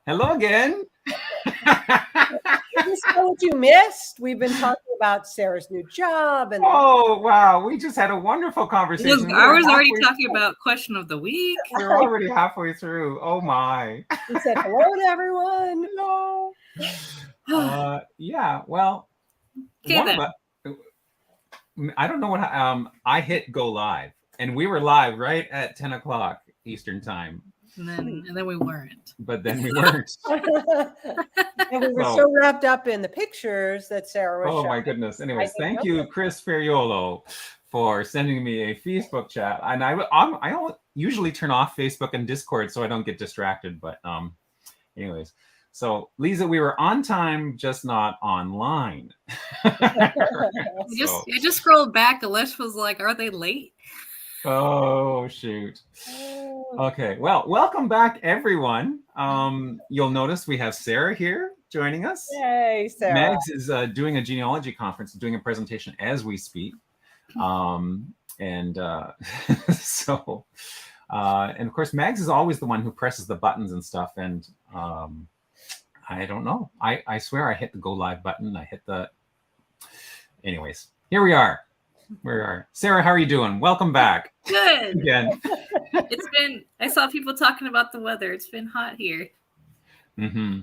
Hello again. This is what you missed. We've been talking about Sarah's new job. Oh, wow. We just had a wonderful conversation. I was already talking about question of the week. We're already halfway through. Oh, my. We said hello to everyone. Hello. Yeah, well, I don't know what I hit go live, and we were live right at 10 o'clock Eastern time. And then we weren't. But then we weren't. And we were so wrapped up in the pictures that Sarah was showing. My goodness. Anyways, thank you, Chris Ferriolo, for sending me a Facebook chat. And I don't usually turn off Facebook and Discord so I don't get distracted. But anyways, so Lisa, we were on time, just not online. I just scrolled back. Alesh was like, "Are they late?" Oh, shoot. Okay, well, welcome back, everyone. You'll notice we have Sarah here joining us. Yay, Sarah. Mags is doing a genealogy conference, doing a presentation as we speak. And of course, Mags is always the one who presses the buttons and stuff. And I don't know. I swear I hit the go live button. Anyways, here we are. Sarah, how are you doing? Welcome back. Good. Again. I saw people talking about the weather. It's been hot here. Mm-hmm.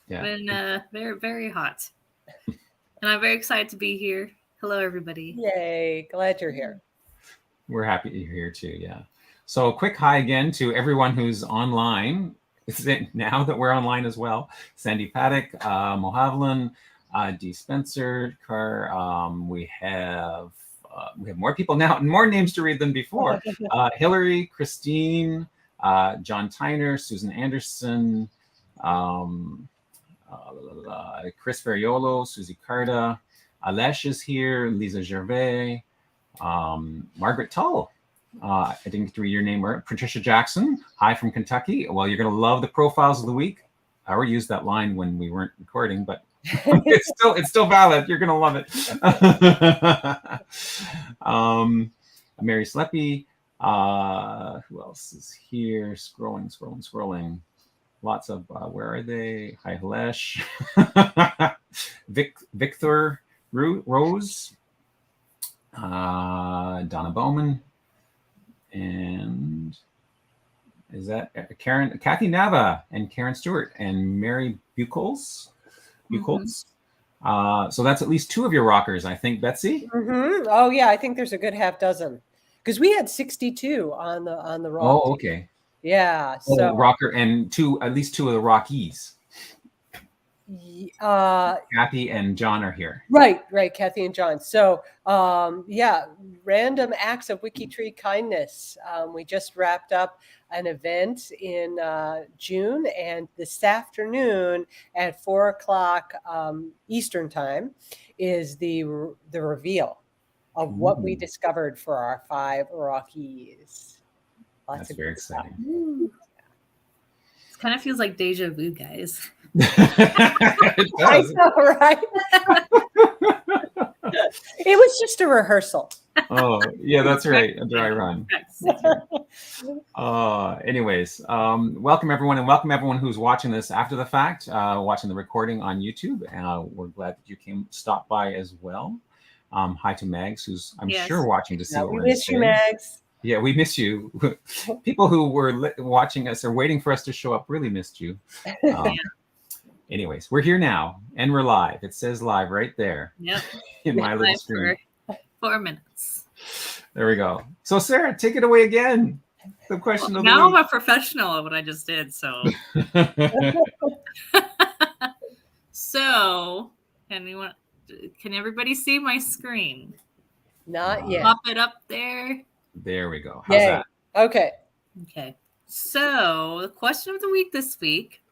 Yeah. It's been very, very hot. And I'm very excited to be here. Hello, everybody. Yay. Glad you're here. We're happy you're here too, yeah. So a quick hi again to everyone who's online. Now that we're online as well. Sandy Paddock, Mohavlan, D. Spencer, we have more people now, and more names to read than before. Hillary, Christine, John Tyner, Susan Anderson, Chris Ferriolo, Susie Carta, Alesh is here, Lisa Gervais, Margaret Tull. I didn't get to read your name, Patricia Jackson. Hi from Kentucky. Well, you're going to love the profiles of the week. I already used that line when we weren't recording, but it's still valid. You're gonna love it. Mary Sleppy. Who else is here? Scrolling. Lots of where are they? Hi, Halesh. Victor Rose. Donna Bowman. And is that Kathy Nava and Karen Stewart and Mary Buchholz? So that's at least two of your rockers, I think, Betsy. Mm-hmm. Oh yeah, I think there's a good half dozen because we had 62 on the rock. Oh, okay. Yeah. So rocker and at least two of the Rockies. Kathy and John are here. Right. Kathy and John. So random acts of WikiTree kindness. We just wrapped up an event in June, and this afternoon at 4:00 Eastern time is the reveal of what we discovered for our 5 Rockies. That's very exciting. It kind of feels like deja vu, guys. It does. I know, right? It was just a rehearsal. Oh, yeah, that's right. A dry run. Anyways, welcome everyone, and welcome everyone who's watching this after the fact, watching the recording on YouTube. We're glad that you stopped by as well. Hi to Mags, who's I'm sure watching to see what we we're miss you, Mags. Yeah, we miss you. People who were watching us or waiting for us to show up really missed you. Anyways, we're here now and we're live. It says live right there. Yep. In my little screen. For 4 minutes. There we go. So Sarah, take it away again. The question of the now week. I'm a professional at what I just did. So, can everybody see my screen? Not yet. Pop it up there. There we go. How's that? Okay. So the question of the week this week: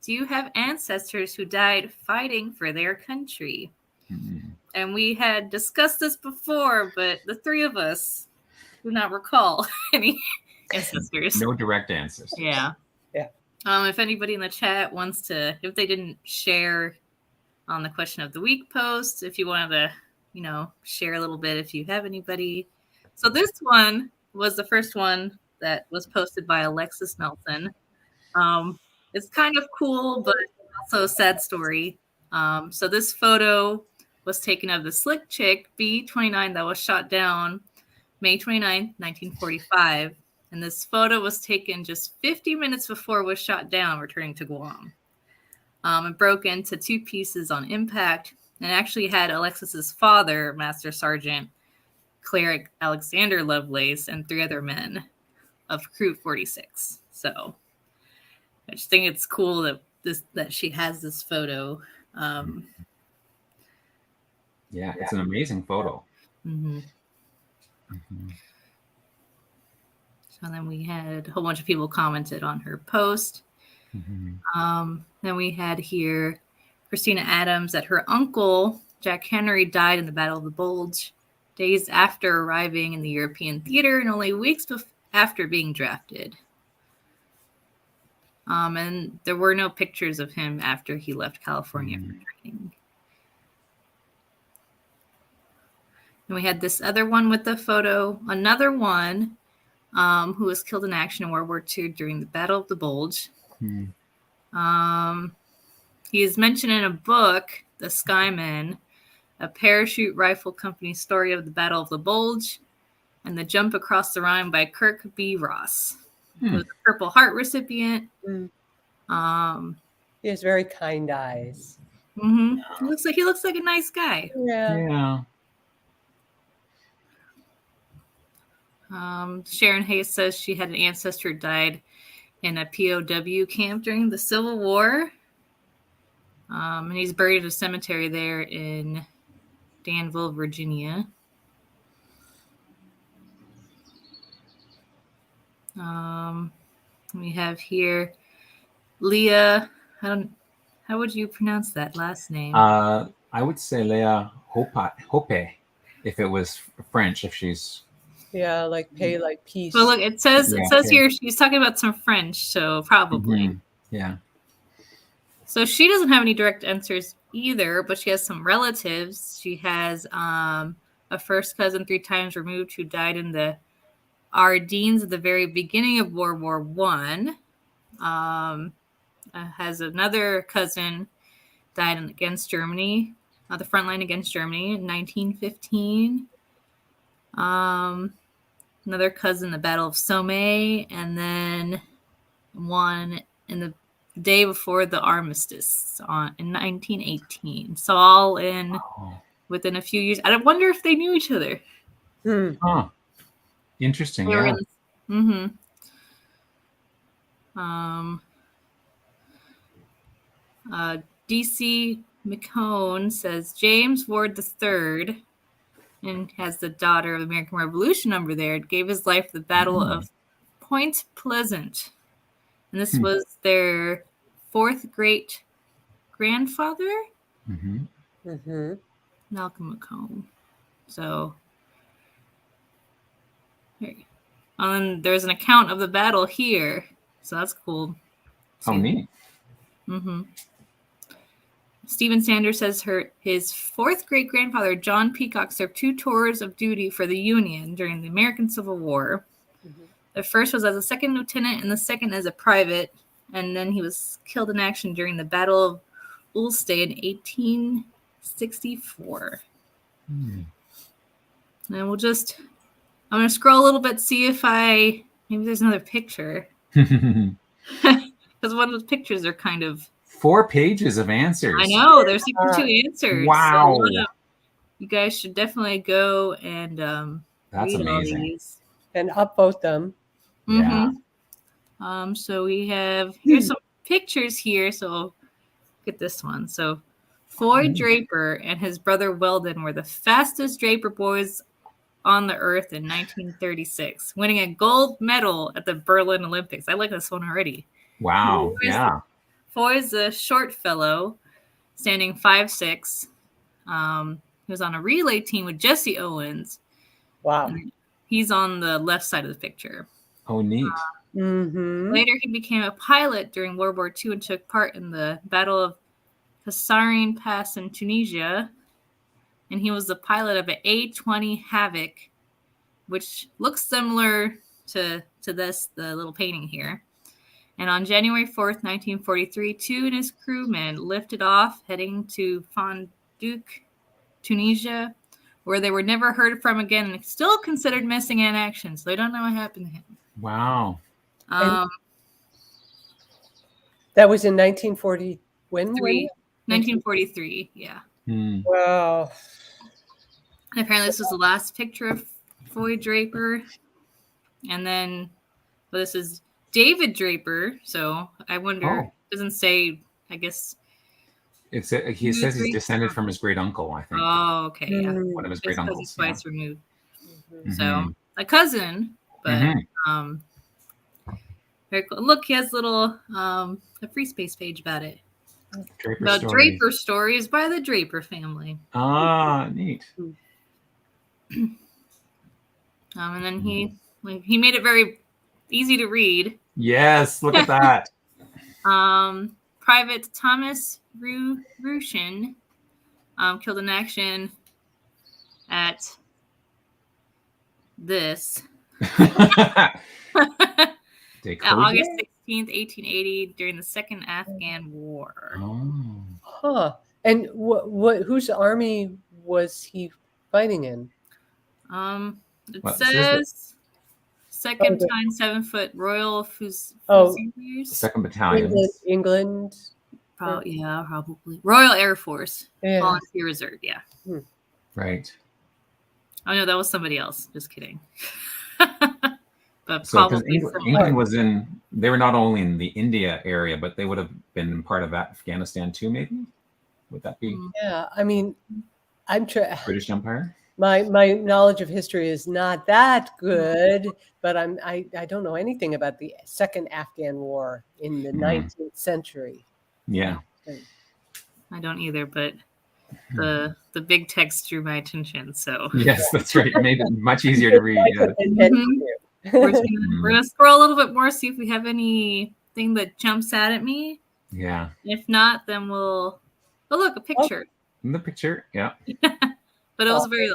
do you have ancestors who died fighting for their country? Mm-hmm. And we had discussed this before, but the three of us do not recall any ancestors. No direct ancestors. Yeah. If anybody in the chat wants to, if they didn't share on the question of the week post, if you wanted to, share a little bit if you have anybody. So this one was the first one that was posted by Alexis Nelson. It's kind of cool, but also a sad story. So this photo was taken of the Slick Chick B-29 that was shot down May 29, 1945. And this photo was taken just 50 minutes before it was shot down, returning to Guam. It broke into 2 pieces on impact and actually had Alexis's father, Master Sergeant Cleric Alexander Lovelace, and 3 other men of Crew 46. So I just think it's cool that she has this photo. Yeah, it's an amazing photo. Mm-hmm. Mm-hmm. So then we had a whole bunch of people commented on her post. Mm-hmm. Then we had here Christina Adams that her uncle, Jack Henry, died in the Battle of the Bulge days after arriving in the European theater and only weeks after being drafted. And there were no pictures of him after he left California for training. And we had this other one with the photo, another one who was killed in action in World War II during the Battle of the Bulge. He is mentioned in a book, The Skyman, a parachute rifle company story of the Battle of the Bulge, and the Jump Across the Rhine by Kirk B. Ross. He was a Purple Heart recipient. He has very kind eyes. Mm-hmm. He looks like a nice guy. Yeah. Sharon Hayes says she had an ancestor who died in a POW camp during the Civil War. And he's buried in a cemetery there in Danville, Virginia. We have here Leah. How would you pronounce that last name? I would say Leah Hope, if it was French, if she's... Yeah, like pay like peace. Well, look, it says here she's talking about some French, so probably. Mm-hmm. Yeah. So she doesn't have any direct answers either, but she has some relatives. She has a first cousin 3 times removed who died in the Ardennes at the very beginning of World War I. Has another cousin died against Germany, the front line against Germany in 1915. Another cousin, the Battle of Somme, and then one in the day before the armistice in 1918. So all in within a few years. I wonder if they knew each other. Huh. Interesting. Yeah. DC McCone says James Ward III, and has the daughter of the American Revolution number there, gave his life at the Battle of Point Pleasant. And this was their 4th great grandfather, Malcolm McComb. So, and there's an account of the battle here. So that's cool. Oh, neat. Stephen Sanders says his 4th great grandfather, John Peacock, served 2 tours of duty for the Union during the American Civil War. The first was as a 2nd lieutenant and the second as a private. And then he was killed in action during the Battle of Ulster in 1864. And I'm going to scroll a little bit, see if maybe there's another picture. Because one of the pictures are kind of 4 pages of answers. I know, there's 62 answers. Wow. So you guys should definitely go and that's read amazing. all these. And upvote them. Yeah. So here's some pictures here. So get this one. So Floyd Draper and his brother Weldon were the fastest Draper boys on the earth in 1936, winning a gold medal at the Berlin Olympics. I like this one already. Wow. Yeah. Foy's a short fellow, standing 5'6". He was on a relay team with Jesse Owens. Wow. He's on the left side of the picture. Oh, neat. Later, he became a pilot during World War II and took part in the Battle of Kasserine Pass in Tunisia. And he was the pilot of an A-20 Havoc, which looks similar to this, the little painting here. And on January 4th, 1943, 2 and his crewmen lifted off, heading to Fonduque, Tunisia, where they were never heard from again and still considered missing in action. So they don't know what happened to him. Wow. That was in 1940. When? 1943, yeah. Wow. And apparently this was the last picture of Floyd Draper. And then, well, this is David Draper. So I wonder, it doesn't say, I guess. He says he's descended from his great uncle, I think. Oh, okay. Yeah. One of his great uncles. Twice removed. So a cousin, but very cool. Look, he has little a free space page about it. Draper stories by the Draper family. Ah, neat. And then he made it very easy to read. Yes, look at that. Private Thomas Rushin killed in action at August this. August 16th, 1880, during the Second Afghan War. Oh. Huh. And whose army was he fighting in? It says Second Battalion 7-foot Royal Fusiliers. Second Battalion. England. Yeah, probably. Royal Air Force. Volunteer Reserve, yeah. Right. Oh, no, that was somebody else. Just kidding. But so probably England was they were not only in the India area, but they would have been part of Afghanistan too, maybe? Would that be? Yeah, I mean, British Empire? My knowledge of history is not that good, but I don't know anything about the Second Afghan War in the 19th century. Yeah. I don't either, but the big text drew my attention. So yes, that's right. It made it much easier to read. We're gonna scroll a little bit more, see if we have anything that jumps out at me. Yeah. If not, then we'll. Oh, look, a picture. In the picture, yeah. But it was very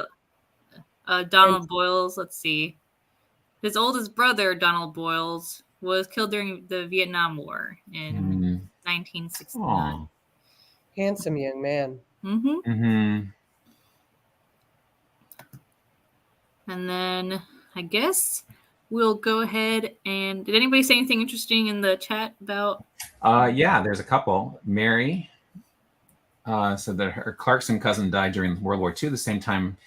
Donald Boyles. Let's see. His oldest brother, Donald Boyles, was killed during the Vietnam War in 1969. Handsome young man. And then I guess we'll go ahead and. Did anybody say anything interesting in the chat about? Yeah, there's a couple. Mary said that her Clarkson cousin died during World War II, the same time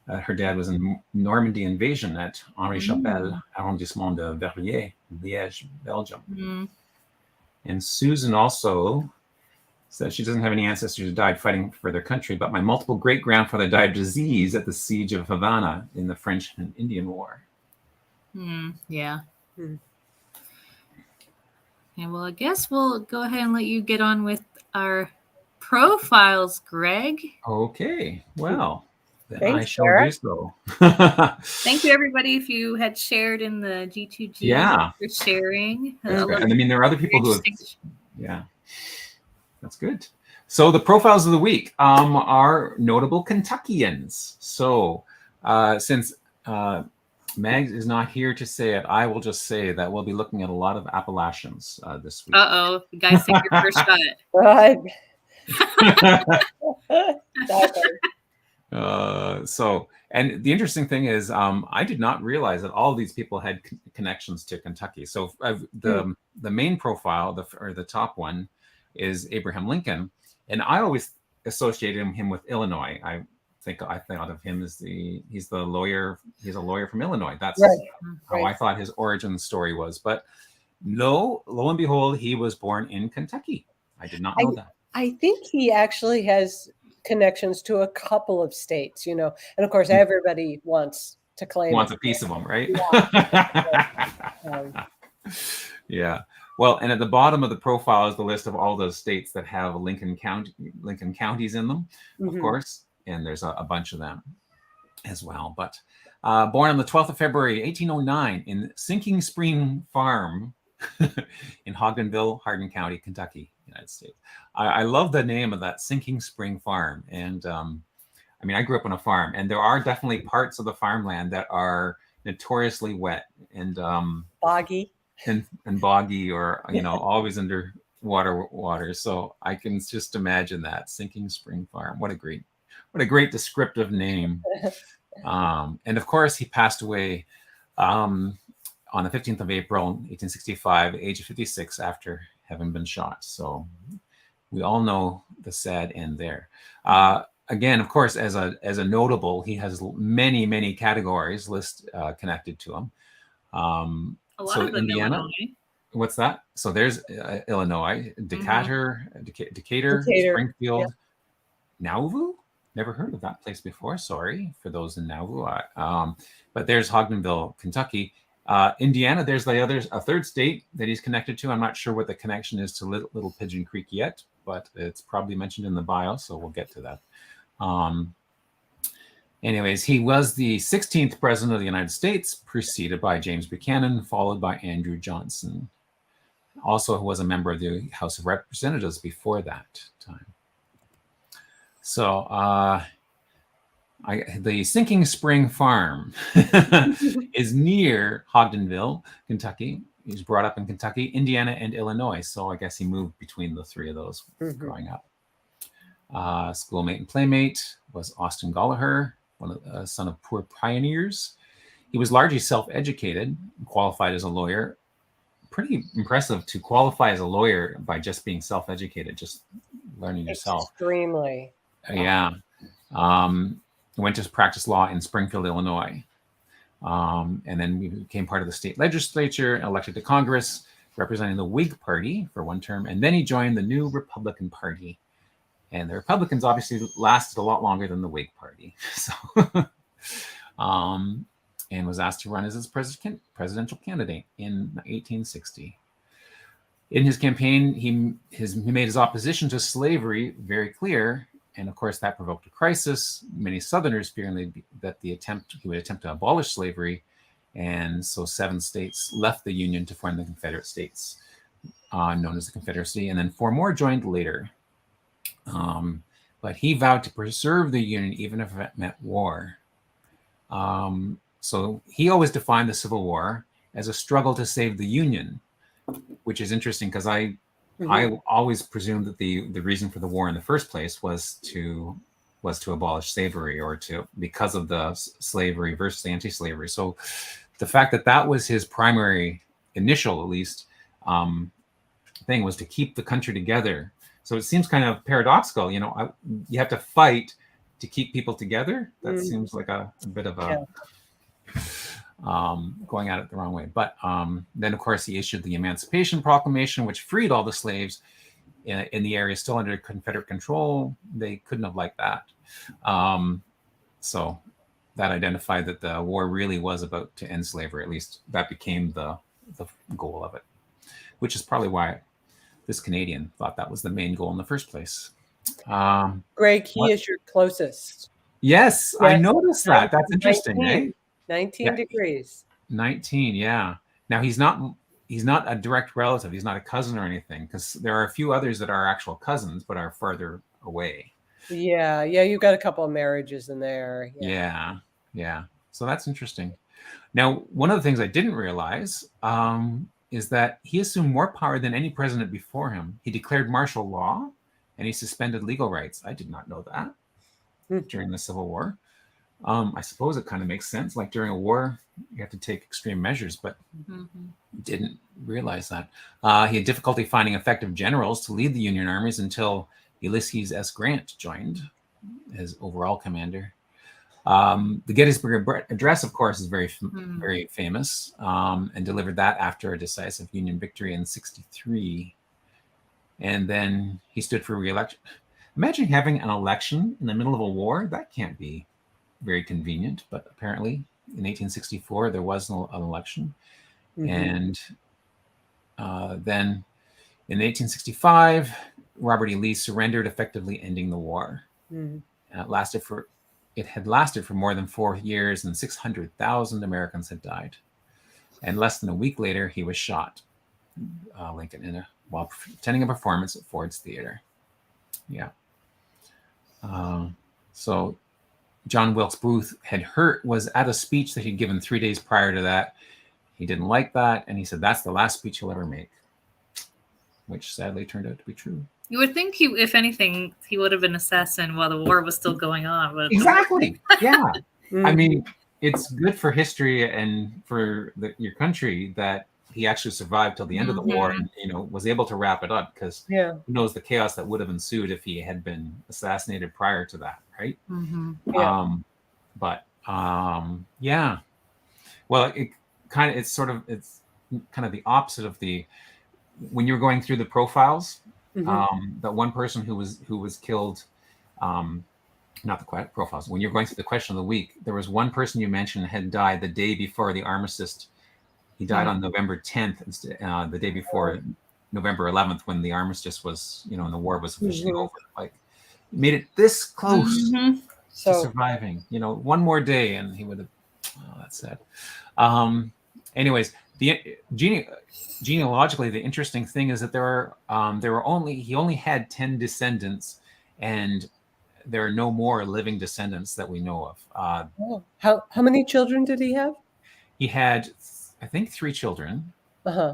her dad was in Normandy invasion at Henri Chapelle, arrondissement de Verrières, Liège, Belgium. And Susan also said she doesn't have any ancestors who died fighting for their country, but my multiple great-grandfather died of disease at the siege of Havana in the French and Indian War. Yeah. Yeah, well, I guess we'll go ahead and let you get on with our profiles, Greg. Okay, well, then thanks, I shall Sarah. do so. Thank you, everybody, if you had shared in the G2G. Yeah. For sharing. And I mean, there are other people who have, yeah, that's good. So the profiles of the week are notable Kentuckians. So since Mags is not here to say it, I will just say that we'll be looking at a lot of Appalachians this week. Uh-oh, you guys take your first shot. So, and the interesting thing is, I did not realize that all of these people had connections to Kentucky. So the main profile, the top one, is Abraham Lincoln, and I always associated him with Illinois. I thought of him as he's a lawyer from Illinois. That's how I thought his origin story was. But lo and behold, he was born in Kentucky. I did not know that. I think he actually has connections to a couple of states, and of course everybody wants to claim a piece of them, right? Yeah. Well, and at the bottom of the profile is the list of all those states that have Lincoln counties in them, of course, and there's a bunch of them as well. But born on the 12th of February, 1809, in Sinking Spring Farm in Ogdenville, Hardin County, Kentucky, United States. I love the name of that, Sinking Spring Farm. And I mean, I grew up on a farm, and there are definitely parts of the farmland that are notoriously wet and boggy. and boggy, or always under water. So I can just imagine that Sinking Spring Farm. What a great descriptive name. And of course, he passed away on the 15th of April, 1865, age of 56, after having been shot. So we all know the sad end there. Again, of course, as a notable, he has many categories connected to him. A lot of them Indiana. Illinois. What's that? So there's Illinois, Decatur, Decatur, Springfield, yeah. Nauvoo. Never heard of that place before. Sorry for those in Nauvoo. But there's Ogdenville, Kentucky. Indiana, there's a third state that he's connected to. I'm not sure what the connection is to Little Pigeon Creek yet, but it's probably mentioned in the bio, so we'll get to that. Anyways, he was the 16th president of the United States, preceded by James Buchanan, followed by Andrew Johnson. Also was a member of the House of Representatives before that time. So the Sinking Spring Farm is near Ogdenville, Kentucky. He was brought up in Kentucky, Indiana, and Illinois. So I guess he moved between the three of those growing up. Schoolmate and playmate was Austin Gallagher, son of poor pioneers. He was largely self-educated, qualified as a lawyer. Pretty impressive to qualify as a lawyer by just being self-educated, just learning yourself. Extremely. Yeah. Went to practice law in Springfield, Illinois. And then we became part of the state legislature, elected to Congress, representing the Whig Party for one term. And then he joined the new Republican Party. And the Republicans obviously lasted a lot longer than the Whig Party. So, and was asked to run as its presidential candidate in 1860. In his campaign, he made his opposition to slavery very clear. And of course, that provoked a crisis. Many Southerners fearing that he would attempt to abolish slavery. And so 7 states left the Union to form the Confederate States, known as the Confederacy. And then 4 more joined later. But he vowed to preserve the Union even if it meant war. So he always defined the Civil War as a struggle to save the Union, which is interesting because I always presumed that the reason for the war in the first place was to abolish slavery, or because of the slavery versus anti-slavery. So the fact that was his primary initial, at least, thing was to keep the country together. So it seems kind of paradoxical, you have to fight to keep people together. That seems like a bit of a going at it the wrong way. But then, of course, he issued the Emancipation Proclamation, which freed all the slaves in the area still under Confederate control. They couldn't have liked that. So that identified that the war really was about to end slavery. At least that became the goal of it, which is probably why this Canadian thought that was the main goal in the first place. Greg, he is your closest. Yes, I noticed that. That's interesting, 19, eh? 19 degrees. 19, yeah. Now he's not a direct relative. He's not a cousin or anything, because there are a few others that are actual cousins but are farther away. Yeah, you've got a couple of marriages in there. Yeah. So that's interesting. Now, one of the things I didn't realize is that he assumed more power than any president before him. He declared martial law and he suspended legal rights. I did not know that during the Civil War. I suppose it kind of makes sense. Like during a war, you have to take extreme measures, but didn't realize that. He had difficulty finding effective generals to lead the Union armies until Ulysses S. Grant joined as overall commander. The Gettysburg Address, of course, is very famous, and delivered that after a decisive Union victory in 1963. And then he stood for re-election. Imagine having an election in the middle of a war. That can't be very convenient, but apparently in 1864 there was an election. And then in 1865 Robert E. Lee surrendered, effectively ending the war. And it had lasted for more than 4 years, and 600,000 Americans had died. And less than a week later he was shot, Lincoln, while attending a performance at Ford's Theater. So John Wilkes Booth was at a speech that he'd given 3 days prior to that, he didn't like that, and he said that's the last speech he'll ever make, which sadly turned out to be true. You would think he, if anything, he would have been assassin while the war was still going on. But Exactly. Yeah. Mm. I mean, it's good for history and for your country that he actually survived till the end of the war and, was able to wrap it up, because Yeah. who knows the chaos that would have ensued if he had been assassinated prior to that, right? Yeah. Yeah. Well, it's kind of the opposite of when you're going through the profiles, that one person who was killed, not the profiles. When you're going through the question of the week, there was one person you mentioned had died the day before the armistice. He died on November 10th, the day before November 11th, when the armistice was, and the war was officially over. Like, he made it this close to surviving. One more day, and he would have. Oh, that's sad. Anyways, genealogically, the interesting thing is that he only had 10 descendants, and there are no more living descendants that we know of. How many children did he have? He had, I think, 3 children. Let's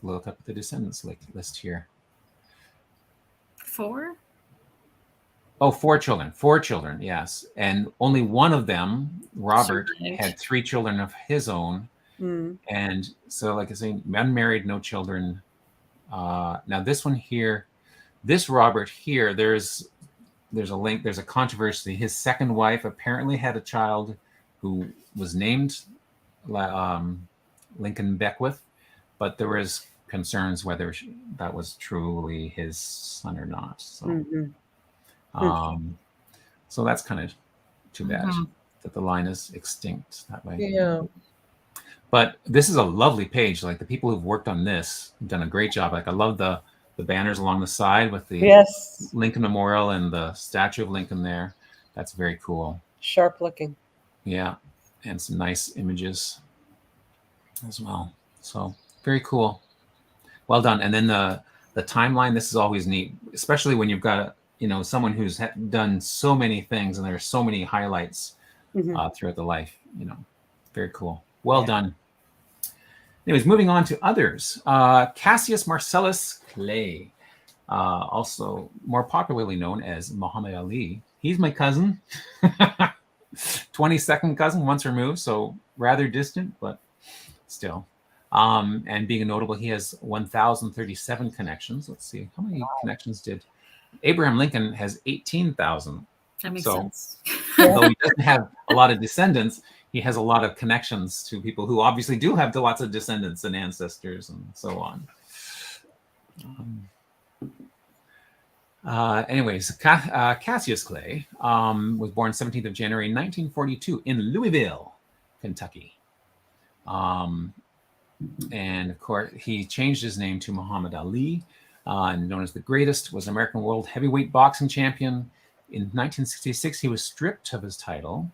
look up the descendants list here. 4? Oh, 4 children. 4 children, yes. And only one of them, Robert, had 3 children of his own. And so, like I say, unmarried, no children. Now this one here, this Robert here, there's a controversy. His second wife apparently had a child who was named Lincoln Beckwith, but there was concerns whether that was truly his son or not. So, so that's kind of too bad that the line is extinct that way. Yeah. But this is a lovely page. Like, the people who've worked on this have done a great job. Like, I love the banners along the side with the Lincoln Memorial and the statue of Lincoln there. That's very cool. Sharp looking. Yeah. And some nice images as well. So very cool. Well done. And then the timeline, this is always neat, especially when you've got someone who's done so many things and there's so many highlights throughout the life. Very cool. Well done. Anyways, moving on to others. Cassius Marcellus Clay, also more popularly known as Muhammad Ali. He's my cousin. 22nd cousin, once removed, so rather distant, but still. And being a notable, he has 1,037 connections. Let's see, how many connections did Abraham Lincoln has? 18,000. That makes sense. Though he doesn't have a lot of descendants, he has a lot of connections to people who obviously do have lots of descendants and ancestors and so on. Anyways, Cassius Clay was born 17th of January 1942 in Louisville, Kentucky. And of course, he changed his name to Muhammad Ali, known as the Greatest, was American World Heavyweight Boxing Champion. In 1966, he was stripped of his title,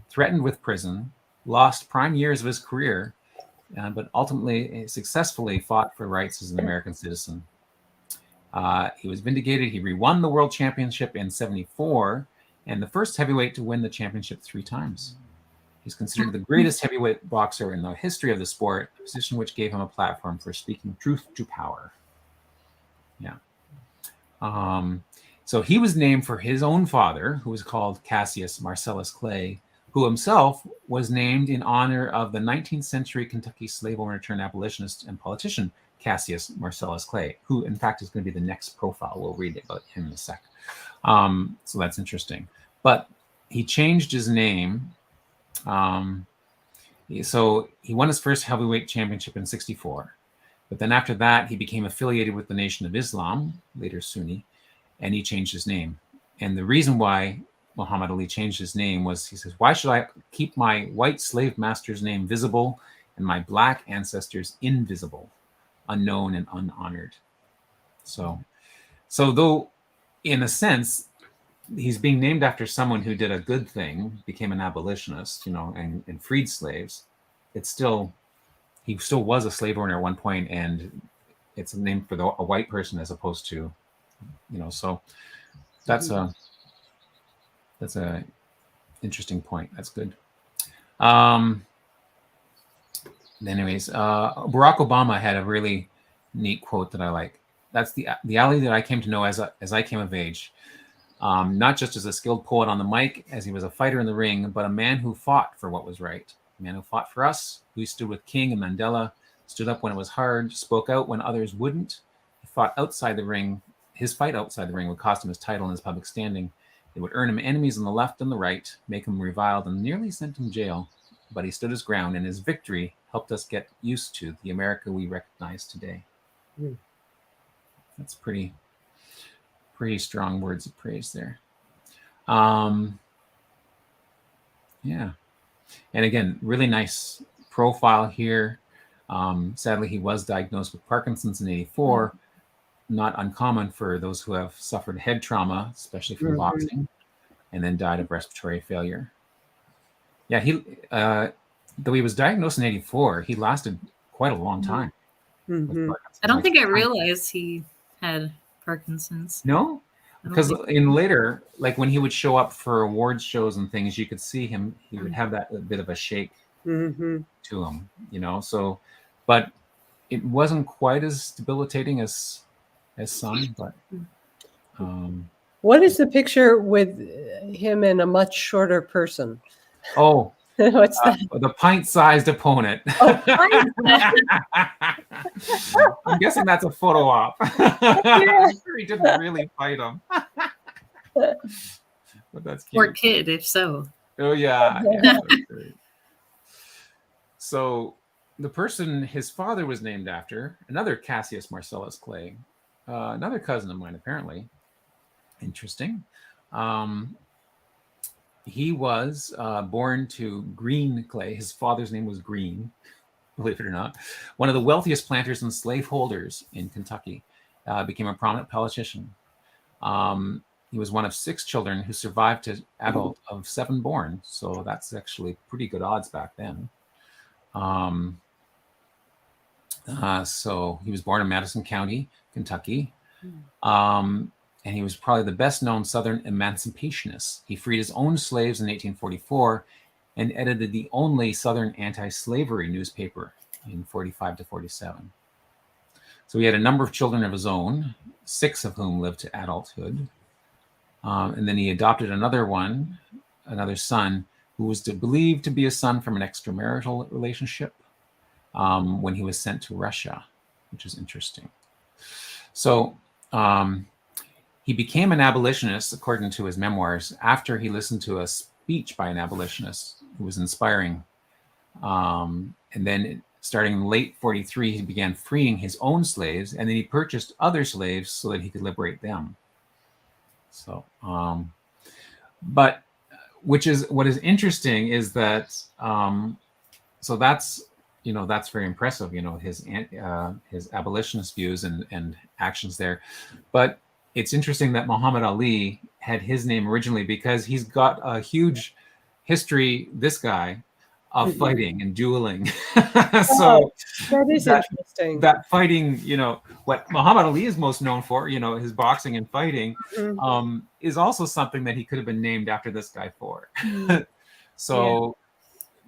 threatened with prison, lost prime years of his career, but ultimately successfully fought for rights as an American citizen. He was vindicated. He re-won the world championship in 1974, and the first heavyweight to win the championship 3 times. He's considered the greatest heavyweight boxer in the history of the sport, a position which gave him a platform for speaking truth to power. Yeah. So he was named for his own father, who was called Cassius Marcellus Clay, who himself was named in honor of the 19th century Kentucky slave owner turned abolitionist and politician Cassius Marcellus Clay, who in fact is going to be the next profile. We'll read about him in a sec. So that's interesting. But he changed his name. So he won his first heavyweight championship in 1964. But then after that, he became affiliated with the Nation of Islam, later Sunni, and he changed his name. And the reason why Muhammad Ali changed his name was, he says, why should I keep my white slave master's name visible and my black ancestors invisible, unknown and unhonored? So though, in a sense, he's being named after someone who did a good thing, became an abolitionist, and freed slaves, he still was a slave owner at one point, and it's named for a white person as opposed to, so that's a interesting point. That's good. anyways, Barack Obama had a really neat quote that I like. That's the Ali that I came to know as I came of age. Not just as a skilled poet on the mic, as he was a fighter in the ring, but a man who fought for what was right. A man who fought for us, who stood with King and Mandela, stood up when it was hard, spoke out when others wouldn't. He fought outside the ring. His fight outside the ring would cost him his title and his public standing. It would earn him enemies on the left and the right, make him reviled and nearly sent him jail. But he stood his ground, and his victory helped us get used to the America we recognize today. Mm. That's pretty strong words of praise there. Yeah. And again, really nice profile here. Sadly, he was diagnosed with Parkinson's in 1984. Not uncommon for those who have suffered head trauma, especially from boxing, and then died of respiratory failure. Yeah, though he was diagnosed in 1984, he lasted quite a long time. Mm-hmm. I don't think I realized he had Parkinson's. No? Because in later, like when he would show up for awards shows and things, you could see him, he would have that bit of a shake to him, so, but it wasn't quite as debilitating as some, but. What is the picture with him and a much shorter person? Oh, what's that? The pint-sized opponent. Oh, I'm guessing that's a photo op. I'm sure he didn't really fight him. But that's cute. Poor kid, if so. Oh, yeah. That's great. So the person his father was named after, another Cassius Marcellus Clay, another cousin of mine, apparently. Interesting. He was born to Green Clay. His father's name was Green, believe it or not. One of the wealthiest planters and slaveholders in Kentucky. Became a prominent politician. He was one of 6 children who survived to adult of 7 born. So that's actually pretty good odds back then. So he was born in Madison County, Kentucky. And he was probably the best known Southern emancipationist. He freed his own slaves in 1844 and edited the only Southern anti-slavery newspaper in 45 to 47. So he had a number of children of his own, 6 of whom lived to adulthood. And then he adopted another son, who was believed to be a son from an extramarital relationship when he was sent to Russia, which is interesting. So, he became an abolitionist, according to his memoirs, after he listened to a speech by an abolitionist who was inspiring. And then starting in late 43, he began freeing his own slaves, and then he purchased other slaves so that he could liberate them. So, but what is interesting is that, so that's very impressive, his abolitionist views and actions there. But it's interesting that Muhammad Ali had his name originally because he's got a huge history, this guy, of fighting and dueling. So that is interesting. That fighting, what Muhammad Ali is most known for, his boxing and fighting, is also something that he could have been named after this guy for. So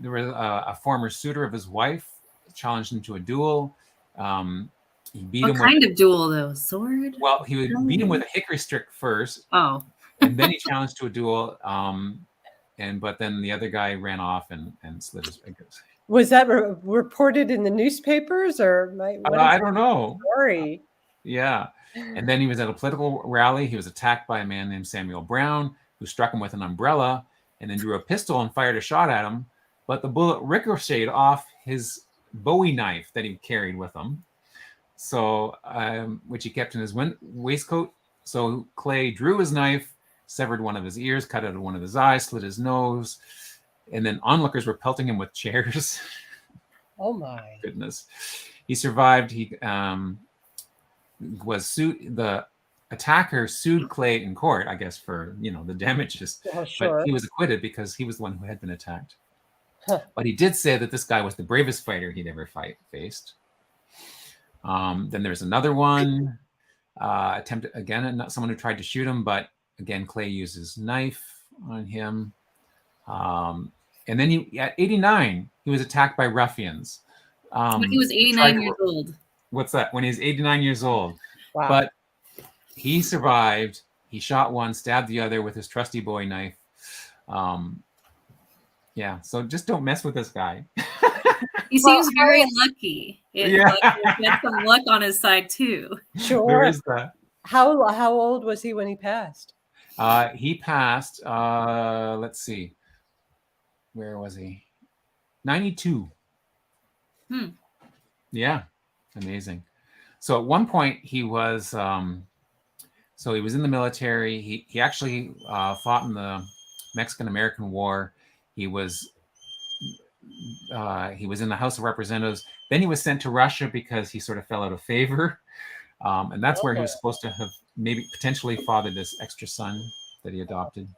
there was a former suitor of his wife challenged him to a duel. He beat him. What kind of duel, though? Sword? Well, he would beat him with a hickory stick first. Oh. And then he challenged to a duel. But then the other guy ran off and slit his fingers. Was that reported in the newspapers or? I don't know. Story. Yeah. And then he was at a political rally. He was attacked by a man named Samuel Brown, who struck him with an umbrella and then drew a pistol and fired a shot at him. But the bullet ricocheted off his Bowie knife that he carried with him. So, which he kept in his waistcoat. So Clay drew his knife, severed one of his ears, cut out one of his eyes, slit his nose, and then onlookers were pelting him with chairs. Oh my goodness! He survived. He was sued. The attacker sued Clay in court, I guess, for the damages. Oh, sure. But he was acquitted because he was the one who had been attacked. But he did say that this guy was the bravest fighter he'd ever faced. Then there's another one, attempted again, someone who tried to shoot him, but again, Clay used his knife on him. And then at 89, he was attacked by ruffians. When he was 89 years old. What's that? When he's 89 years old. Wow. But he survived. He shot one, stabbed the other with his trusty bowie knife. Yeah, so just don't mess with this guy. He seems very lucky. He had some luck on his side too. Sure. There is that. How old was he when he passed? He passed, let's see. Where was he? 92. Yeah, amazing. So at one point he was, so he was in the military. He actually fought in the Mexican-American War. He was in the House of Representatives. Then he was sent to Russia because he sort of fell out of favor. And that's where he was supposed to have maybe potentially fathered this extra son that he adopted.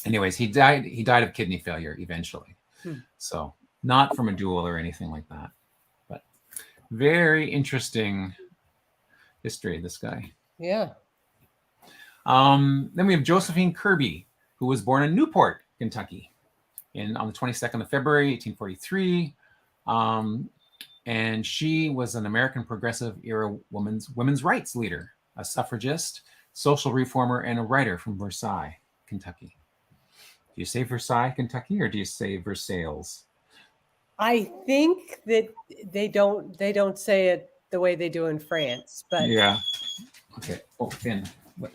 Anyways, he died of kidney failure eventually. So not from a duel or anything like that, but very interesting history of this guy. Yeah. Then we have Josephine Kirby, who was born in Newport, Kentucky, on the 22nd of February, 1843. And she was an American progressive era women's rights leader, a suffragist, social reformer, and a writer from Versailles, Kentucky. Do you say Versailles, Kentucky, or do you say Versailles? I think that they don't say it the way they do in France, but yeah. Okay. Oh, Finn. What?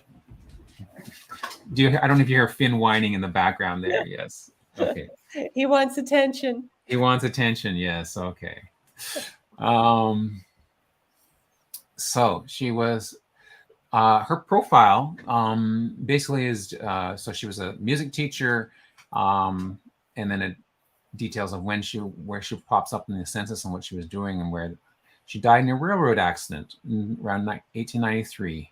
I don't know if you hear Finn whining in the background there. Yes. Okay. He wants attention. He wants attention. Yes. Okay. So she was, her profile basically is, so she was a music teacher, and then it details of where she pops up in the census and what she was doing, and where she died in a railroad accident around 1893.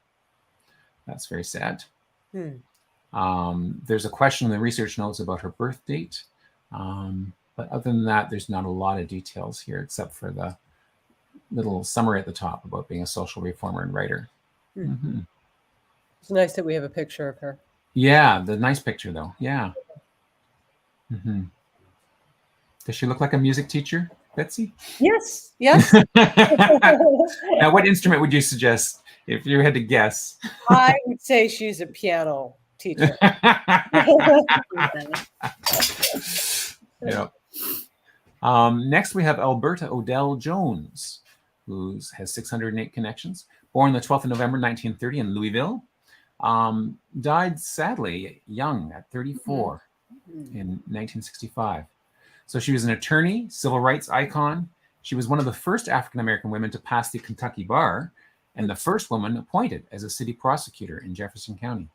That's very sad. There's a question in the research notes about her birth date. But other than that, there's not a lot of details here, except for the little summary at the top about being a social reformer and writer. It's nice that we have a picture of her. Yeah, the nice picture, though. Yeah. Does she look like a music teacher, Betsy? Yes. Yes. Now, what instrument would you suggest if you had to guess? I would say she's a piano teacher. Yeah. Next, we have Alberta Odell Jones, who has 608 connections. Born the 12th of November, 1930 in Louisville. Died sadly young at 34 in 1965. So she was an attorney, civil rights icon. She was one of the first African-American women to pass the Kentucky bar and the first woman appointed as a city prosecutor in Jefferson County.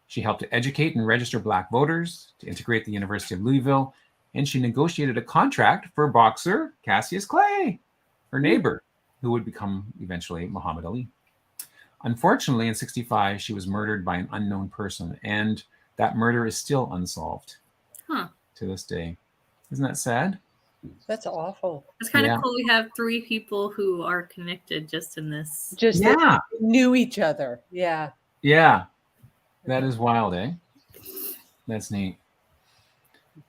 She helped to educate and register Black voters, to integrate the University of Louisville, and she negotiated a contract for boxer Cassius Clay, her neighbor, who would become eventually Muhammad Ali. Unfortunately, in 1965, she was murdered by an unknown person, and that murder is still unsolved to this day. Isn't that sad? That's awful. It's kind of cool. We have 3 people who are connected just in this. Just knew each other. Yeah. Yeah. That is wild, eh? That's neat.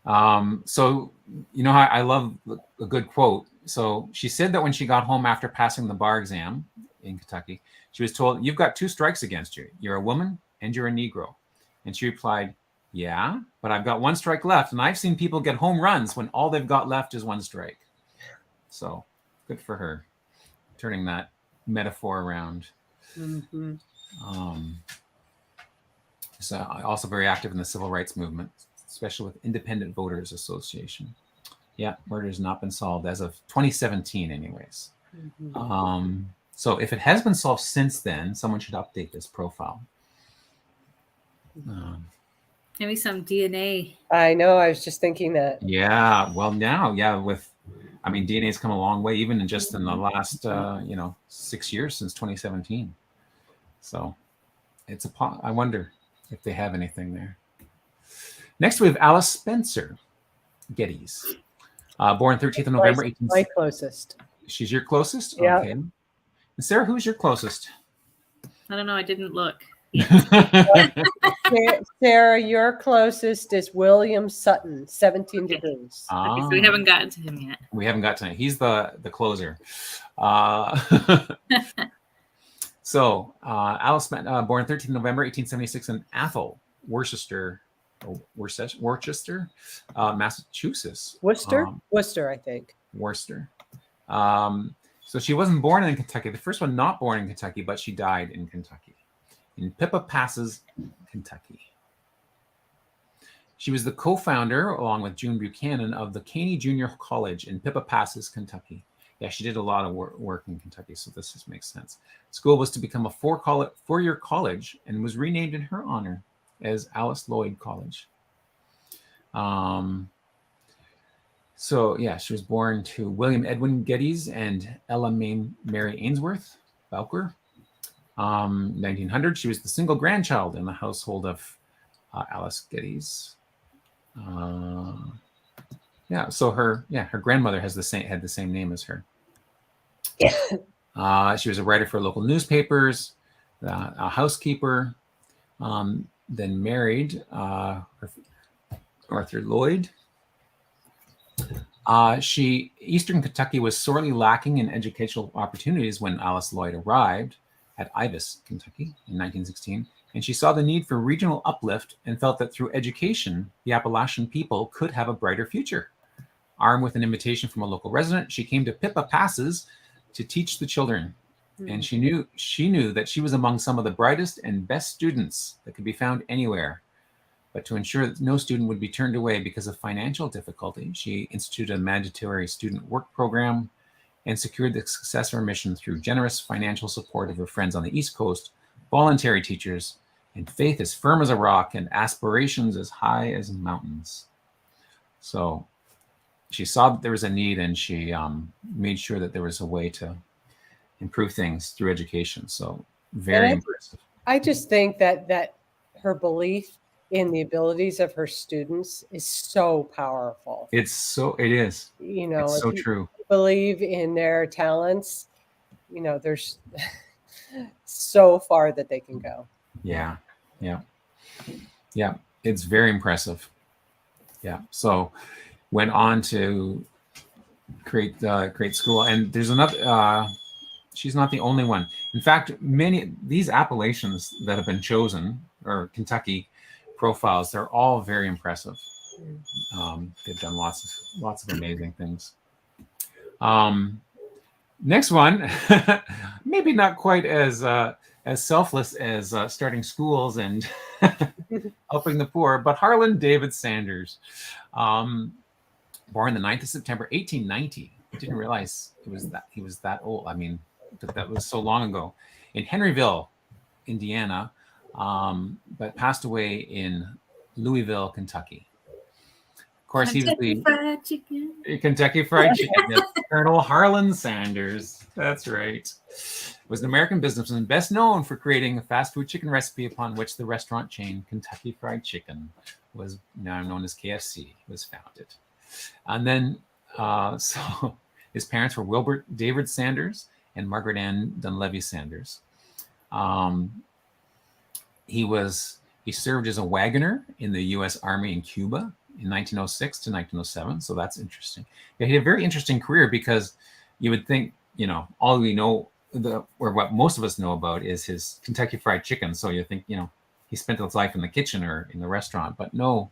So, you know how I love a good quote. So she said that when she got home after passing the bar exam in Kentucky, she was told, "You've got 2 strikes against you. You're a woman and you're a Negro." And she replied, "Yeah, but I've got 1 strike left. And I've seen people get home runs when all they've got left is 1 strike." So good for her, turning that metaphor around. So also very active in the civil rights movement, especially with Independent Voters Association. Yeah, murder has not been solved as of 2017 anyways. So if it has been solved since then, someone should update this profile. Maybe some DNA. I know, I was just thinking that. Yeah, well now, DNA's come a long way, even in the last, 6 years since 2017. So it's I wonder if they have anything there. Next, we have Alice Spencer Geddes, born 13th of November. My closest. She's your closest? Yeah. Okay. And Sarah, who's your closest? I don't know. I didn't look. Sarah, your closest is William Sutton, 17 Okay. degrees. Okay, so we haven't gotten to him yet. We haven't got to him. He's the closer. So Alice, born 13th November 1876 in Athol, Worcester, Massachusetts. Worcester, I think. Worcester. So she wasn't born in Kentucky. The first one not born in Kentucky, but she died in Kentucky, in Pippa Passes, Kentucky. She was the co-founder, along with June Buchanan, of the Caney Junior College in Pippa Passes, Kentucky. Yeah, she did a lot of work in Kentucky, so this just makes sense. School was to become a four-year college and was renamed in her honor as Alice Lloyd College. So yeah, she was born to William Edwin Geddes and Ella Mary Ainsworth Bowker. 1900, she was the single grandchild in the household of Alice Geddes. Yeah, so her grandmother had the same name as her. She was a writer for local newspapers, a housekeeper, then married Arthur Lloyd. Eastern Kentucky was sorely lacking in educational opportunities when Alice Lloyd arrived at Ivis, Kentucky in 1916, and she saw the need for regional uplift and felt that through education, the Appalachian people could have a brighter future. Armed with an invitation from a local resident, she came to Pippa Passes to teach the children. And she knew that she was among some of the brightest and best students that could be found anywhere. But to ensure that no student would be turned away because of financial difficulty, she instituted a mandatory student work program and secured the success of her mission through generous financial support of her friends on the East Coast, voluntary teachers, and faith as firm as a rock and aspirations as high as mountains. So she saw that there was a need, and she made sure that there was a way to improve things through education. So very impressive. I just think that her belief in the abilities of her students is so powerful. It is. You know, it's so true. Believe in their talents, you know, there's so far that they can go. Yeah. It's very impressive. Yeah. So went on to create school, and there's another. She's not the only one. In fact, many these appellations that have been chosen, or Kentucky profiles, they're all very impressive. They've done lots of amazing things. Next one, maybe not quite as selfless as starting schools and helping the poor, but Harlan David Sanders, born the 9th of September, 1890. I didn't realize he was that old. I mean, that was so long ago, in Henryville, Indiana, but passed away in Louisville, Kentucky. Of course, he was the Fried Chicken. Kentucky Fried Chicken. Colonel Harlan Sanders. That's right. Was an American businessman best known for creating a fast food chicken recipe upon which the restaurant chain Kentucky Fried Chicken, was now known as KFC, was founded. And then, so his parents were Wilbert David Sanders and Margaret Ann Dunleavy Sanders. He served as a wagoner in the U.S. Army in Cuba in 1906 to 1907. So that's interesting. Yeah, he had a very interesting career, because you would think, you know, all we know, or what most of us know about, is his Kentucky Fried Chicken. So you think, you know, he spent his life in the kitchen or in the restaurant, but no,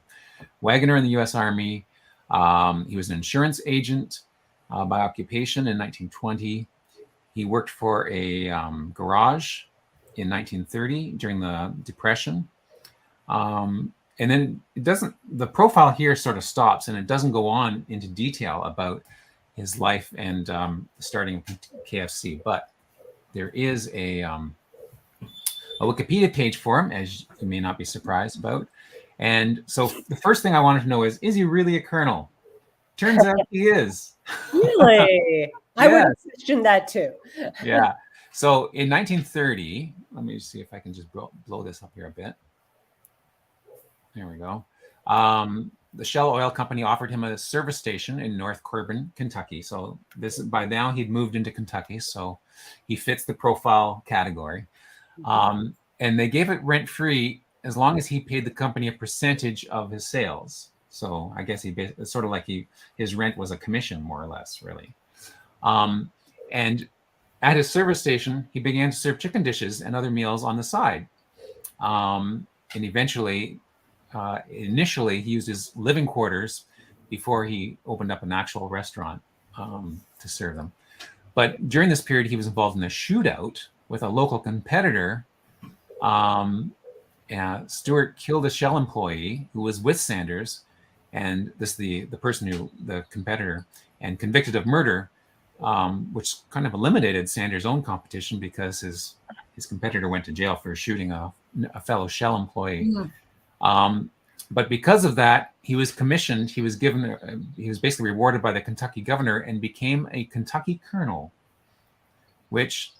wagoner in the U.S. Army. He was an insurance agent by occupation in 1920. He worked for a garage in 1930 during the Depression. And then the profile here sort of stops, and it doesn't go on into detail about his life and starting KFC. But there is a Wikipedia page for him, as you may not be surprised about. And so the first thing I wanted to know is he really a colonel? Turns out he is. Really? I would have questioned that too. Yeah. So in 1930, let me see if I can just blow this up here a bit. There we go. The Shell Oil Company offered him a service station in North Corbin, Kentucky. So by now he'd moved into Kentucky, so he fits the profile category. And and they gave it rent-free as long as he paid the company a percentage of his sales. So I guess it's sort of like his rent was a commission, more or less, really. And at his service station, he began to serve chicken dishes and other meals on the side. And eventually, initially, he used his living quarters before he opened up an actual restaurant to serve them. But during this period, he was involved in a shootout with a local competitor. Stewart killed a Shell employee who was with Sanders, and the competitor, and convicted of murder, which kind of eliminated Sanders' own competition because his competitor went to jail for shooting a fellow Shell employee. But because of that, he was commissioned. He was basically rewarded by the Kentucky governor and became a Kentucky colonel, which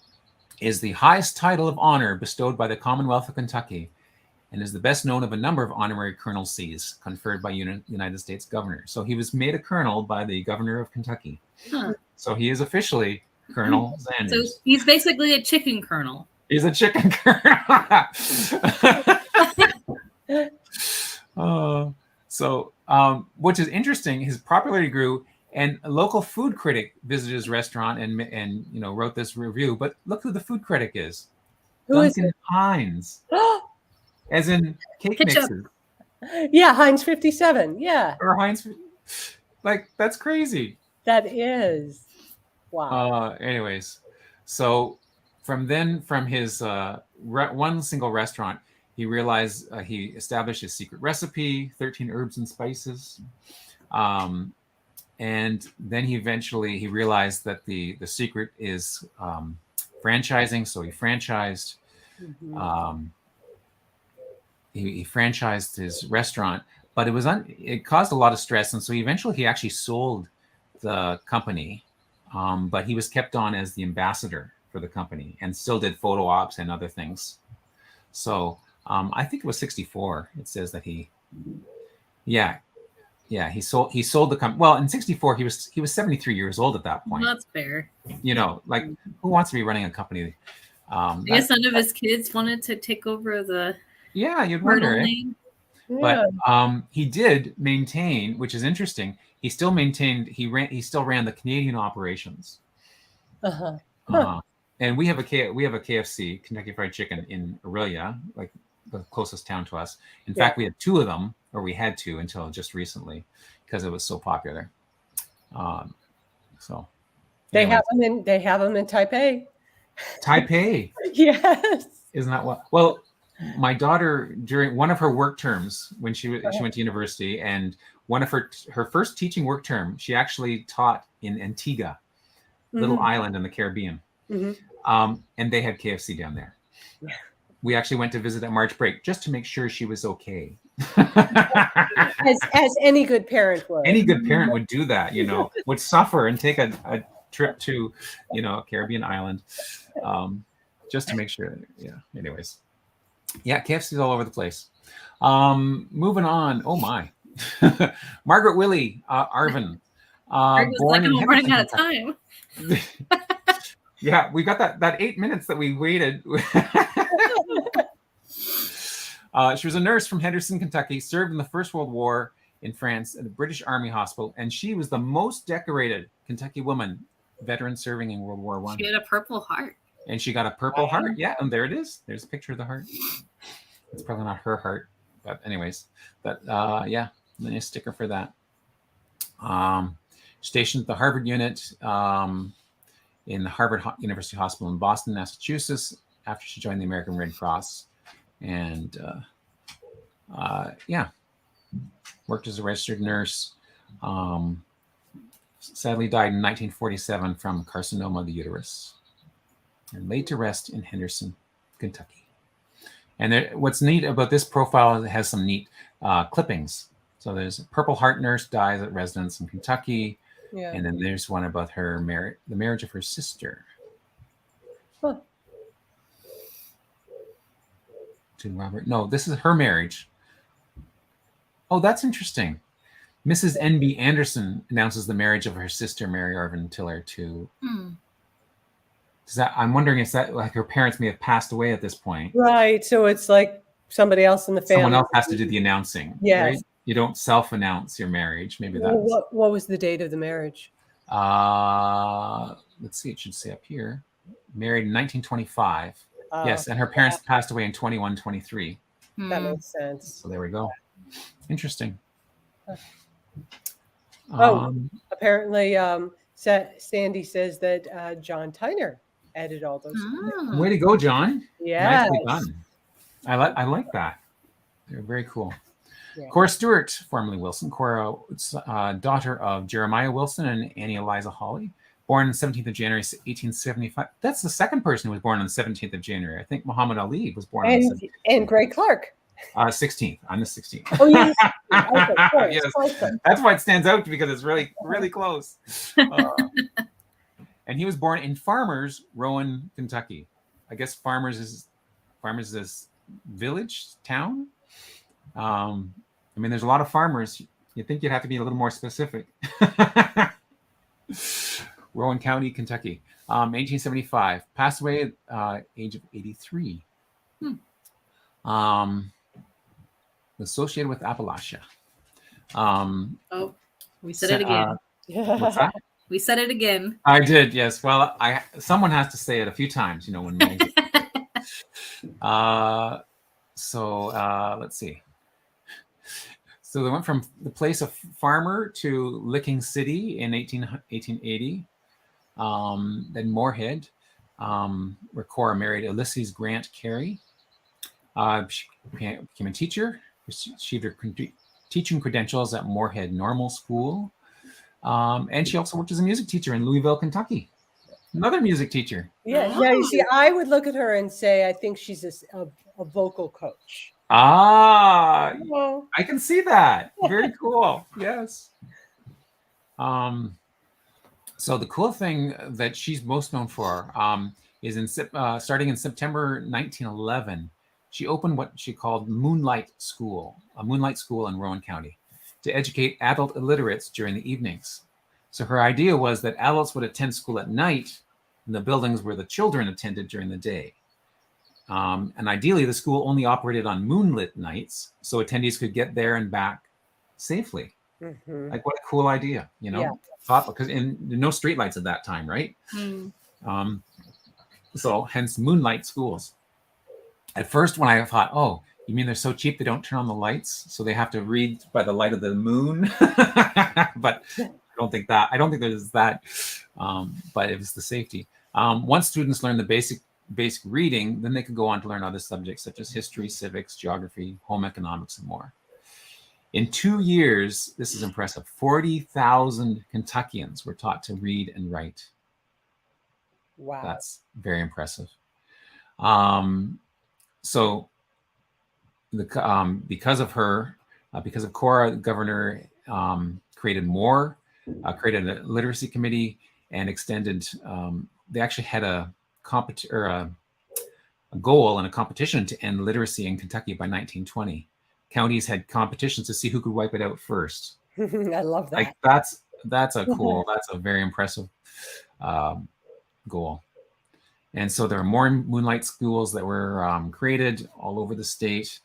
is the highest title of honor bestowed by the Commonwealth of Kentucky, and is the best known of a number of honorary colonelcies conferred by United States governors. So he was made a colonel by the governor of Kentucky. Huh. So he is officially Colonel Sanders. So he's basically a chicken colonel. He's a chicken colonel. Which is interesting. His popularity grew, and a local food critic visited his restaurant and wrote this review. But look who the food critic is. Who is it? Heinz. As in cake mixes. Yeah, Heinz 57. Yeah. Or Heinz. Like, that's crazy. That is. Wow. Anyways, so from his one single restaurant, he realized he established his secret recipe, 13 herbs and spices. And then he realized that the secret is franchising. So he franchised. Mm-hmm. He franchised his restaurant, but it caused a lot of stress, and so eventually he actually sold the company. But he was kept on as the ambassador for the company and still did photo ops and other things. So I think it was 1964. It says that he sold the company. Well, in 1964 he was 73 years old at that point. That's fair. Like, who wants to be running a company? I guess none of his kids wanted to take over the. Yeah, you'd wonder. Name. But he did maintain, which is interesting. He still maintained. He still ran the Canadian operations. And we have a KFC, Kentucky Fried Chicken, in Aurelia, like the closest town to us. In fact, we had two of them, or we had two until just recently, because it was so popular. They have them in Taipei. Taipei. Yes. Isn't that what? Well, my daughter, during one of her work terms, when she went to university, and one of her first teaching work term, she actually taught in Antigua, little island in the Caribbean. Mm-hmm. And they had KFC down there. Yeah. We actually went to visit at March break just to make sure she was okay. as any good parent would. Any good parent would do that, would suffer and take a trip to, a Caribbean island, just to make sure. Yeah. Anyways. Yeah, KFC's all over the place. Moving on. Oh my. Margaret Willie Arvin. Born in running out of time. Yeah, we got that 8 minutes that we waited. She was a nurse from Henderson, Kentucky, served in the First World War in France at the British Army Hospital, and she was the most decorated Kentucky woman veteran serving in World War I. She had a Purple Heart. And she got a Purple Heart. Yeah, and there it is. There's a picture of the heart. It's probably not her heart, but anyways, nice sticker for that. Stationed at the Harvard unit in the Harvard University Hospital in Boston, Massachusetts, after she joined the American Red Cross, and worked as a registered nurse. Sadly died in 1947 from carcinoma of the uterus, and laid to rest in Henderson, Kentucky. And what's neat about this profile is it has some neat clippings. So there's a Purple Heart nurse dies at residence in Kentucky. Yeah. And then there's one about the marriage of her sister. Huh. To Robert. No, this is her marriage. Oh, that's interesting. Mrs. N.B. Anderson announces the marriage of her sister, Mary Arvin Tiller, to I'm wondering, is that like her parents may have passed away at this point? Right. So it's like somebody else in the family. Someone else has to do the announcing. Yes. Right? You don't self-announce your marriage. Maybe that's. Well, what was the date of the marriage? Let's see. It should say up here. Married in 1925. Yes, and her parents passed away in 2123. That makes sense. So there we go. Interesting. Apparently, Sandy says that John Tyner added all those. Way to go, John. Yeah. Nicely done. I like that. They're very cool. Yeah. Cora Stewart, formerly Wilson. Cora, daughter of Jeremiah Wilson and Annie Eliza Hawley. Born on the 17th of January, 1875. That's the second person who was born on the 17th of January. I think Muhammad Ali was born on the 17th. And Greg Clark. 16th. I'm the 16th. Oh, yes. Okay, yes. That's why it stands out, because it's really, really close. And he was born in Farmers, Rowan, Kentucky. I guess Farmers is village, town. I mean, there's a lot of farmers. You'd think you'd have to be a little more specific. Rowan County, Kentucky. 1875. Passed away at age of 83. Associated with Appalachia. We said it again. What's that? We said it again. I did, yes. Well, someone has to say it a few times, when let's see. So they went from the place of farmer to Licking City in 1880. Then Moorhead, where Cora married Ulysses Grant Carey. She became a teacher, received her teaching credentials at Moorhead Normal School. And she also worked as a music teacher in Louisville, Kentucky. Another music teacher. Yeah. You see, I would look at her and say, I think she's a vocal coach. I can see that. Very cool. Yes. So the cool thing that she's most known for is starting in September 1911, she opened what she called a moonlight school in Rowan County to educate adult illiterates during the evenings. So her idea was that adults would attend school at night in the buildings where the children attended during the day. And ideally, the school only operated on moonlit nights, so attendees could get there and back safely. Mm-hmm. Like, what a cool idea, Yeah. Because no streetlights at that time, right? So hence moonlight schools. At first, when I thought, oh, you mean they're so cheap they don't turn on the lights, so they have to read by the light of the moon? But I don't think there's that. But it was the safety. Once students learn the basic reading, then they could go on to learn other subjects such as history, civics, geography, home economics, and more. In 2 years, this is impressive, 40,000 Kentuckians were taught to read and write. Wow. That's very impressive. So because of Cora, the governor created a literacy committee and extended, they actually had a goal and a competition to end literacy in Kentucky by 1920. Counties had competitions to see who could wipe it out first. I love that. Like that's a very impressive goal. And so there are more moonlight schools that were created all over the state.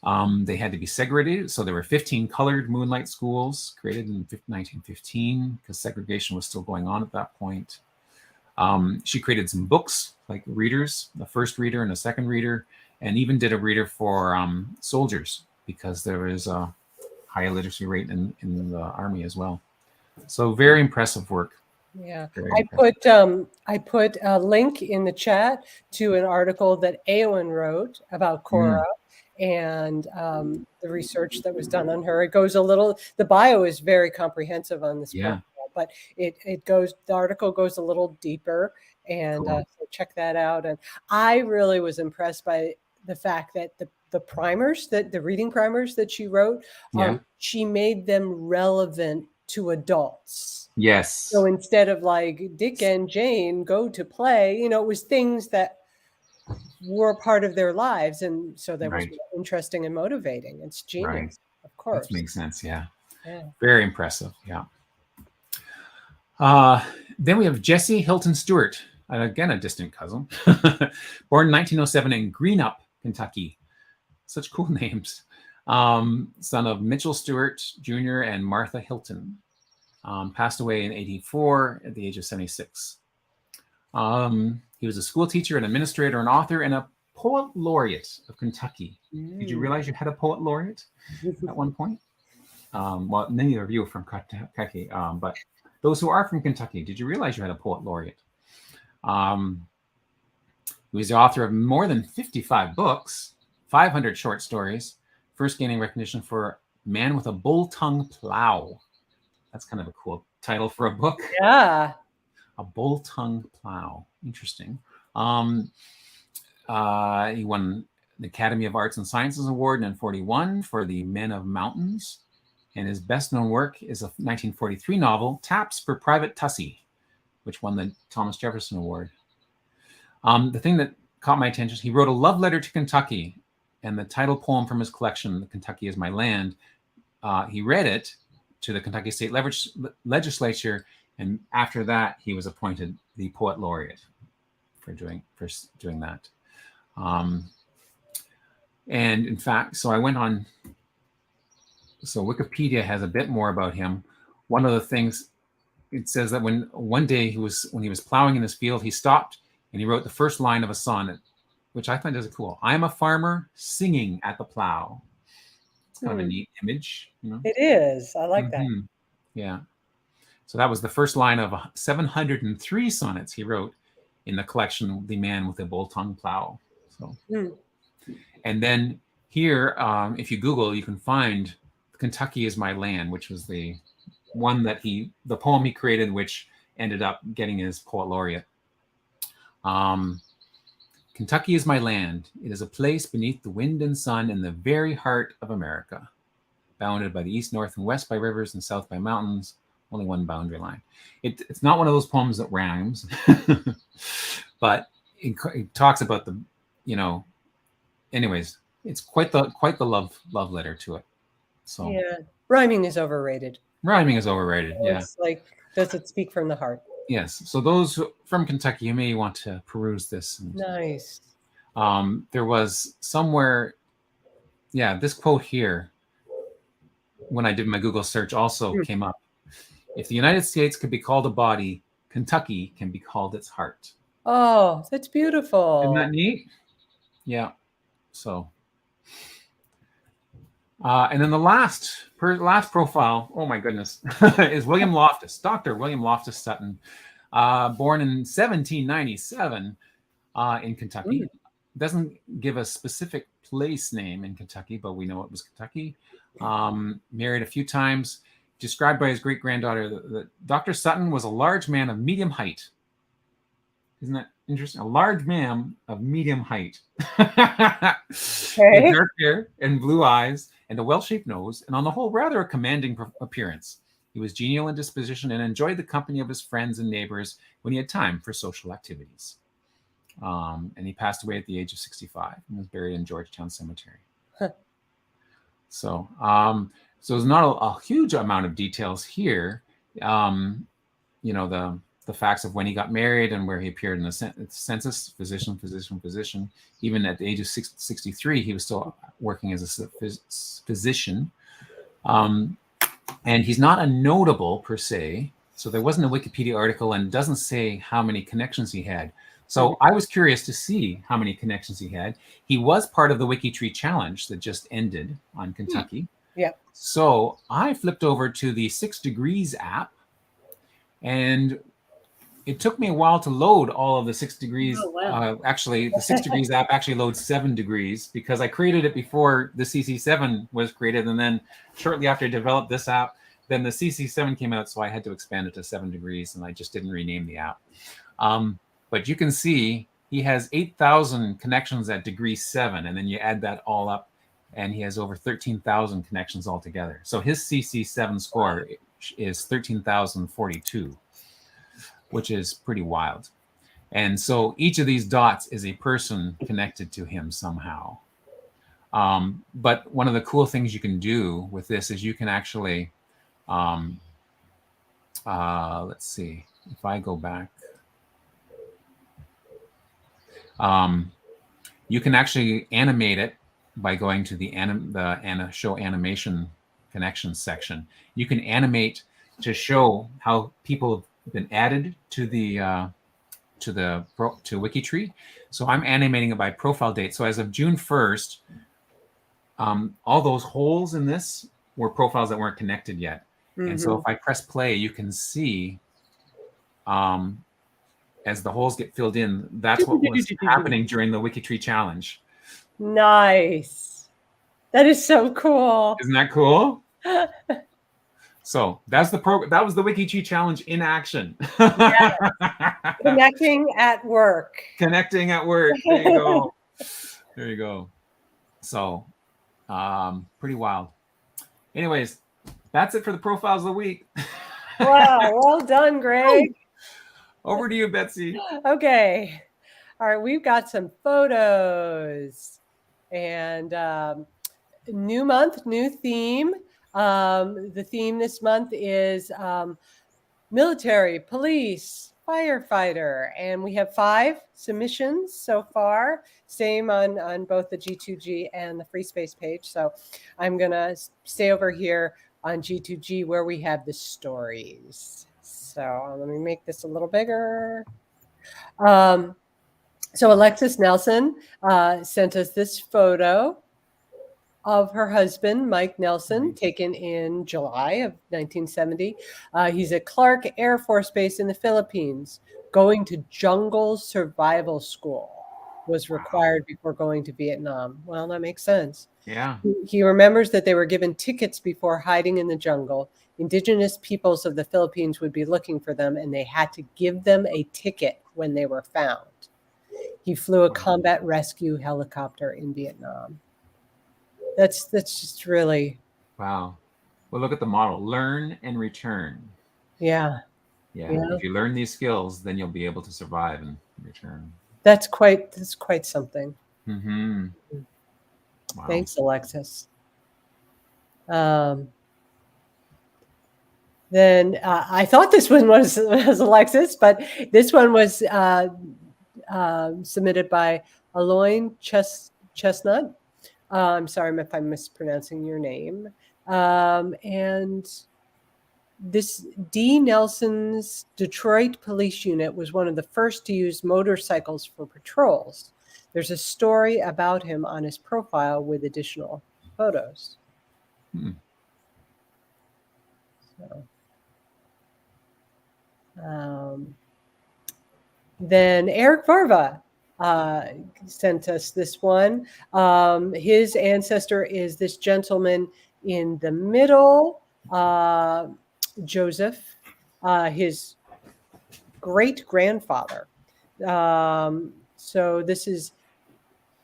They had to be segregated. So there were 15 colored moonlight schools created in 1915 because segregation was still going on at that point. She created some books, like readers, the first reader and a second reader, and even did a reader for soldiers because there was a high literacy rate in the Army as well. So very impressive work. Yeah, I put a link in the chat to an article that Eowyn wrote about Cora and the research that was done on her. It goes the bio is very comprehensive on this book, but the article goes a little deeper, and so check that out. And I really was impressed by the fact that the primers, the reading primers that she wrote, she made them relevant to adults. Yes. So instead of like Dick and Jane go to play, it was things that were part of their lives. And so that was interesting and motivating. It's genius, of course. That makes sense. Yeah. Very impressive. Yeah. Then we have Jessie Hilton Stewart. again, a distant cousin. Born in 1907 in Greenup, Kentucky. Such cool names. Son of Mitchell Stewart Jr. and Martha Hilton. Passed away in 1984 at the age of 76. He was a school teacher, an administrator, an author, and a poet laureate of Kentucky. Did you realize you had a poet laureate at one point? Well, many of you are from Kentucky, but those who are from Kentucky, did you realize you had a poet laureate? He was the author of more than 55 books, 500 short stories, first gaining recognition for Man with a Bull-Tongue Plow. That's kind of a cool title for a book. Yeah. A Bull-Tongue Plow. Interesting. He won the Academy of Arts and Sciences Award in 1941 for The Men of Mountains. And his best-known work is a 1943 novel, Taps for Private Tussey, which won the Thomas Jefferson Award. The thing that caught my attention, he wrote a love letter to Kentucky, and the title poem from his collection, Kentucky is My Land, he read it to the Kentucky State Legislature, and after that, he was appointed the Poet Laureate for doing that. And in fact, so I went on. So Wikipedia has a bit more about him. One of the things it says that when one day when he was plowing in his field, he stopped and he wrote the first line of a sonnet, which I find is cool. I am a farmer singing at the plow. It's kind of a neat image, you know. It is. I like that. Yeah. So that was the first line of 703 sonnets he wrote in the collection, The Man with a Bull-Tongue Plow. So, and then here, if you Google, you can find Kentucky is My Land, which was the one that the poem he created, which ended up getting his poet laureate. Kentucky is my land. It is a place beneath the wind and sun in the very heart of America, bounded by the east, north, and west by rivers and south by mountains. Only one boundary line. It's not one of those poems that rhymes, but it talks about the, anyways, it's quite the love letter to it. So yeah, rhyming is overrated. Rhyming is overrated. Yeah. It's like, does it speak from the heart? Yes. So those from Kentucky, you may want to peruse this. Nice. There was somewhere, this quote here, when I did my Google search, also came up. If the United States could be called a body, Kentucky can be called its heart. Oh, that's beautiful. Isn't that neat? Yeah. So, and then the last profile, oh my goodness, is William Loftus, Dr. William Loftus Sutton, born in 1797 in Kentucky. Doesn't give a specific place name in Kentucky, but we know it was Kentucky. Married a few times. Described by his great-granddaughter that Dr. Sutton was a large man of medium height. Isn't that interesting? A large man of medium height. With dark hair and blue eyes and a well-shaped nose, and on the whole, rather a commanding appearance. He was genial in disposition and enjoyed the company of his friends and neighbors when he had time for social activities. And he passed away at the age of 65 and was buried in Georgetown Cemetery. So there's not a huge amount of details here. The facts of when he got married and where he appeared in the census, physician. Even at the age of 63, he was still working as a physician. And he's not a notable per se. So there wasn't a Wikipedia article and doesn't say how many connections he had. So I was curious to see how many connections he had. He was part of the WikiTree challenge that just ended on Kentucky. Yeah. So I flipped over to the 6 Degrees app, and it took me a while to load all of the 6 Degrees. Oh, wow. Actually, the 6 Degrees app actually loads 7 Degrees because I created it before the CC7 was created. And then shortly after I developed this app, then the CC7 came out. So I had to expand it to 7 Degrees, and I just didn't rename the app. But you can see he has 8,000 connections at degree 7, and then you add that all up, and he has over 13,000 connections altogether. So his CC7 score is 13,042, which is pretty wild. And so each of these dots is a person connected to him somehow. But one of the cool things you can do with this is you can actually, let's see, if I go back. You can actually animate it by going to the show animation connections section. You can animate to show how people have been added to the to WikiTree. So I'm animating it by profile date. So as of June 1st, all those holes in this were profiles that weren't connected yet. And so if I press play, you can see as the holes get filled in, that's what was happening during the WikiTree challenge. Nice. That is so cool. Isn't that cool? So that's that was the WikiTree challenge in action. Yes. Connecting at work. Connecting at work. There you go. There you go. So pretty wild. Anyways, that's it for the profiles of the week. Wow, well done, Greg. Over to you, Betsy. Okay. All right, we've got some photos. And new month, new theme. The theme this month is military, police, firefighter. And we have 5 submissions so far. Same on both the G2G and the Free Space page. So I'm going to stay over here on G2G where we have the stories. So let me make this a little bigger. So Alexis Nelson sent us this photo of her husband, Mike Nelson, taken in July of 1970. He's at Clark Air Force Base in the Philippines. Going to jungle survival school was required before going to Vietnam. Well, that makes sense. Yeah. He remembers that they were given tickets before hiding in the jungle. Indigenous peoples of the Philippines would be looking for them, and they had to give them a ticket when they were found. He flew a combat rescue helicopter in Vietnam. That's just really... Wow. Well, look at the model. Learn and return. Yeah. If you learn these skills, then you'll be able to survive and return. That's quite something. Mm-hmm. Wow. Thanks, Alexis. Then I thought this one was Alexis, but this one was submitted by Aloyne Chestnut. I'm sorry if I'm mispronouncing your name. And this D. Nelson's Detroit Police Unit was one of the first to use motorcycles for patrols. There's a story about him on his profile with additional photos. So, then Eric Varva sent us this one. His ancestor is this gentleman in the middle, Joseph, his great-grandfather. So this is,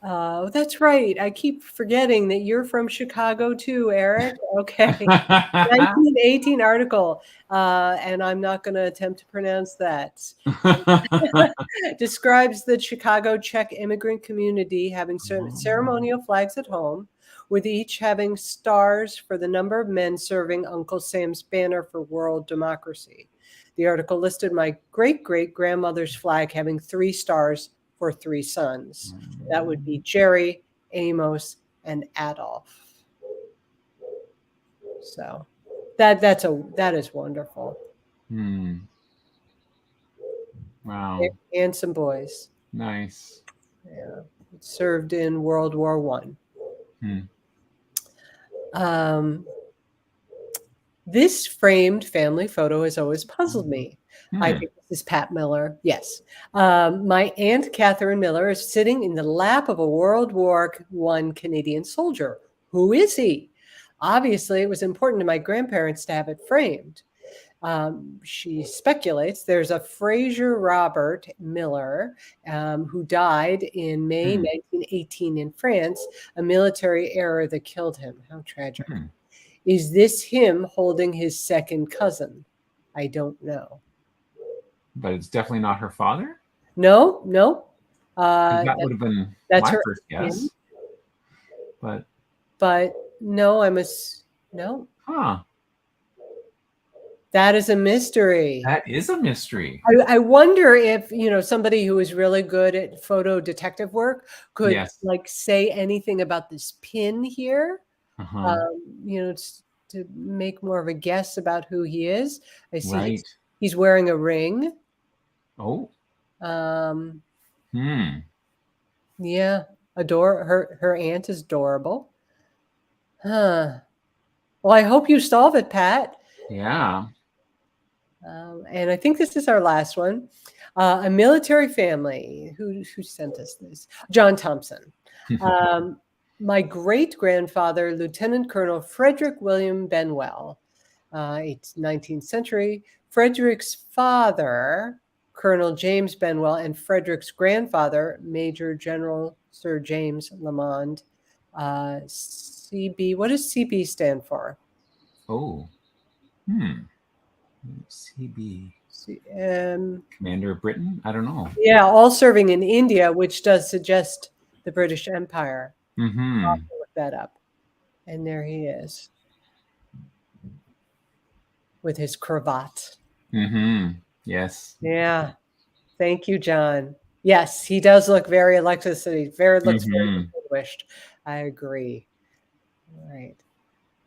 that's right. I keep forgetting that you're from Chicago too, Eric. Okay. 1918 article, and I'm not going to attempt to pronounce that. Describes the Chicago Czech immigrant community having ceremonial flags at home, with each having stars for the number of men serving Uncle Sam's banner for world democracy. The article listed my great-great-grandmother's flag having 3 stars for 3 sons. That would be Jerry, Amos, and Adolf. So that is wonderful. Wow. Handsome boys. Nice. Yeah. Served in World War I. This framed family photo has always puzzled me. I think this is Pat Miller. Yes. My Aunt Catherine Miller is sitting in the lap of a World War I Canadian soldier. Who is he? Obviously, it was important to my grandparents to have it framed. She speculates there's a Fraser Robert Miller who died in May 1918 in France, a military error that killed him. How tragic. Is this him holding his second cousin? I don't know. But it's definitely not her father? No. That would have been my first guess. But no, no. Huh. That is a mystery. That is a mystery. I wonder if, somebody who is really good at photo detective work could Yes. like say anything about this pin here, Uh-huh. to make more of a guess about who he is. I see Right. he's wearing a ring. Oh. Um, Hmm. yeah, her aunt is adorable. Huh. Well, I hope you solve it, Pat. Yeah. And I think this is our last one. A military family. Who sent us this? John Thompson. My great-grandfather, Lieutenant Colonel Frederick William Benwell, 19th century. Frederick's father, Colonel James Benwell, and Frederick's grandfather, Major General Sir James Lamond. CB. What does CB stand for? Oh. CB. Commander of Britain? I don't know. Yeah, all serving in India, which does suggest the British Empire. Mm-hmm. I'll have to look that up. And there he is with his cravat. Mm-hmm. Yes. Yeah. Thank you, John. Yes, he does look very electricity. Looks very distinguished. I agree. All right.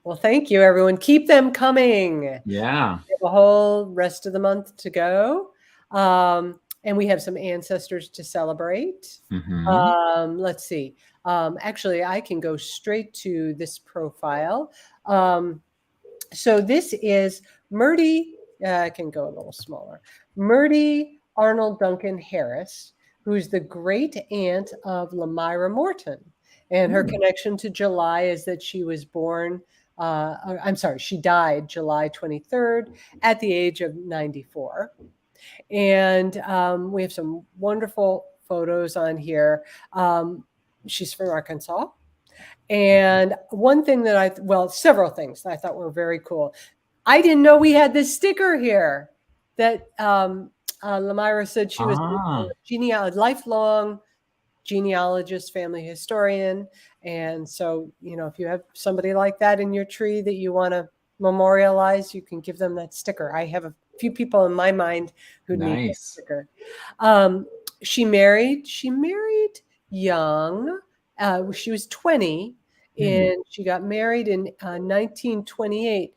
Well, thank you, everyone. Keep them coming. Yeah. We have a whole rest of the month to go. And we have some ancestors to celebrate. Mm-hmm. Let's see. Actually, I can go straight to this profile. So this is Murdy. I can go a little smaller. Murdy Arnold Duncan Harris, who's the great aunt of Lamira Morton. And her connection to July is that she was born, she died July 23rd at the age of 94. And we have some wonderful photos on here. She's from Arkansas. And one thing that several things that I thought were very cool. I didn't know we had this sticker here that Lamira said she was a lifelong genealogist, family historian. And so, if you have somebody like that in your tree that you want to memorialize, you can give them that sticker. I have a few people in my mind who need that sticker. She married young. She was 20 and she got married in 1928.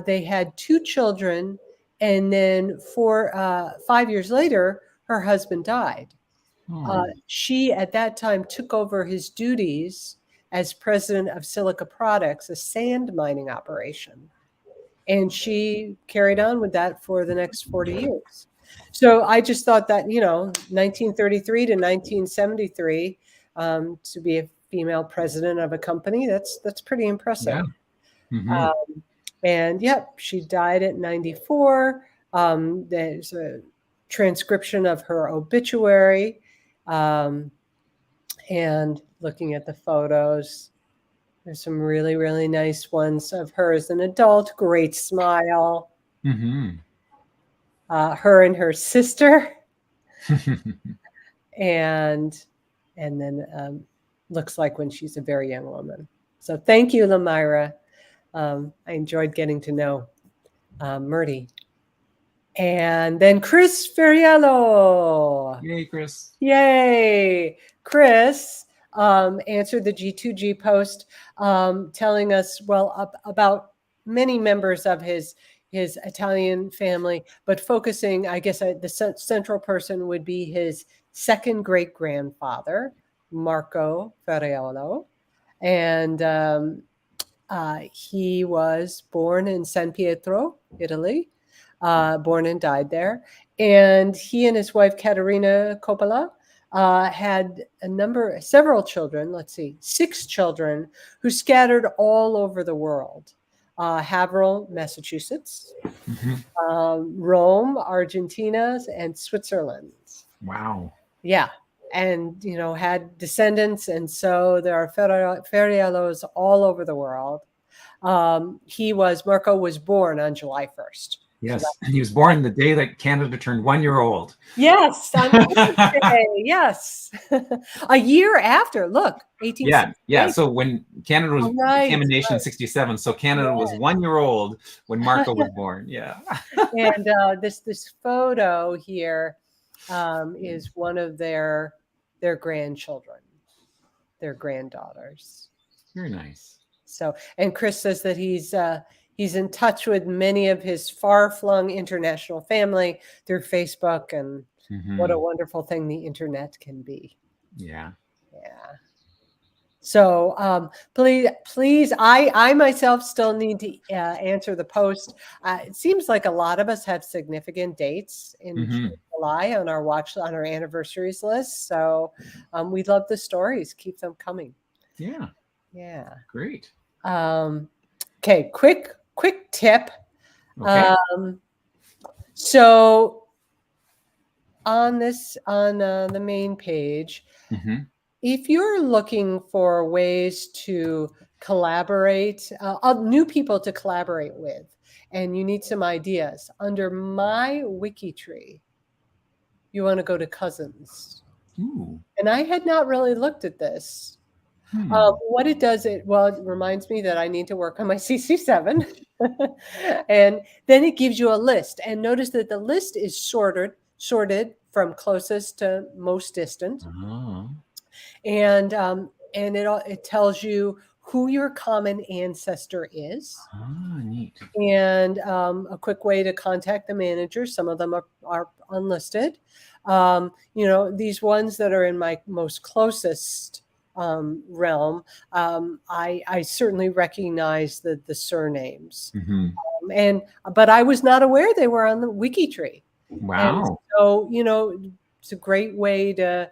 They had 2 children. And then 5 years later, her husband died. She, at that time, took over his duties as president of Silica Products, a sand mining operation. And she carried on with that for the next 40 years. So I just thought that, 1933 to 1973, to be a female president of a company, that's pretty impressive. Yeah. Mm-hmm. And she died at 94. There's a transcription of her obituary. And looking at the photos, there's some really, really nice ones of her as an adult. Great smile. Mm-hmm. Her and her sister. and then looks like when she's a very young woman. So thank you, Lamira. I enjoyed getting to know Murdy. And then Chris Ferriello. Yay, Chris. Yay. Chris answered the G2G post telling us, about many members of his Italian family, but focusing, I guess, the central person would be his second great-grandfather, Marco Ferriello. And he was born in San Pietro, Italy, born and died there. And he and his wife, Caterina Coppola, had several children, 6 children, who scattered all over the world. Haverhill, Massachusetts, Rome, Argentina, and Switzerland. Wow. Yeah. And, had descendants. And so there are Ferriellos all over the world. Marco was born on July 1st. Yes, he was born the day that Canada turned 1 year old. Yes, on Wednesday. Yes, a year after. Look, 1868. Yeah. So when Canada was became a nation in Right. 67, so Canada was 1 year old when Marco was born. Yeah. And this photo here is one of their grandchildren, their granddaughters. Very nice. So, and Chris says that he's in touch with many of his far-flung international family through Facebook, and what a wonderful thing the internet can be. Yeah. Yeah. So please, I myself still need to answer the post. It seems like a lot of us have significant dates in July on our anniversaries list. So we love the stories. Keep them coming. Yeah. Yeah. Great. Okay. Quick tip. Okay. So on the main page, if you're looking for ways to collaborate, new people to collaborate with, and you need some ideas, under my WikiTree, you want to go to cousins. Ooh. And I had not really looked at this. What it does, it reminds me that I need to work on my CC7. And then it gives you a list. And notice that the list is sorted from closest to most distant. And it tells you who your common ancestor is. Neat. And a quick way to contact the manager. Some of them are unlisted. These ones that are in my most closest realm, I certainly recognize the surnames. But I was not aware they were on the WikiTree. Wow. And so, it's a great way to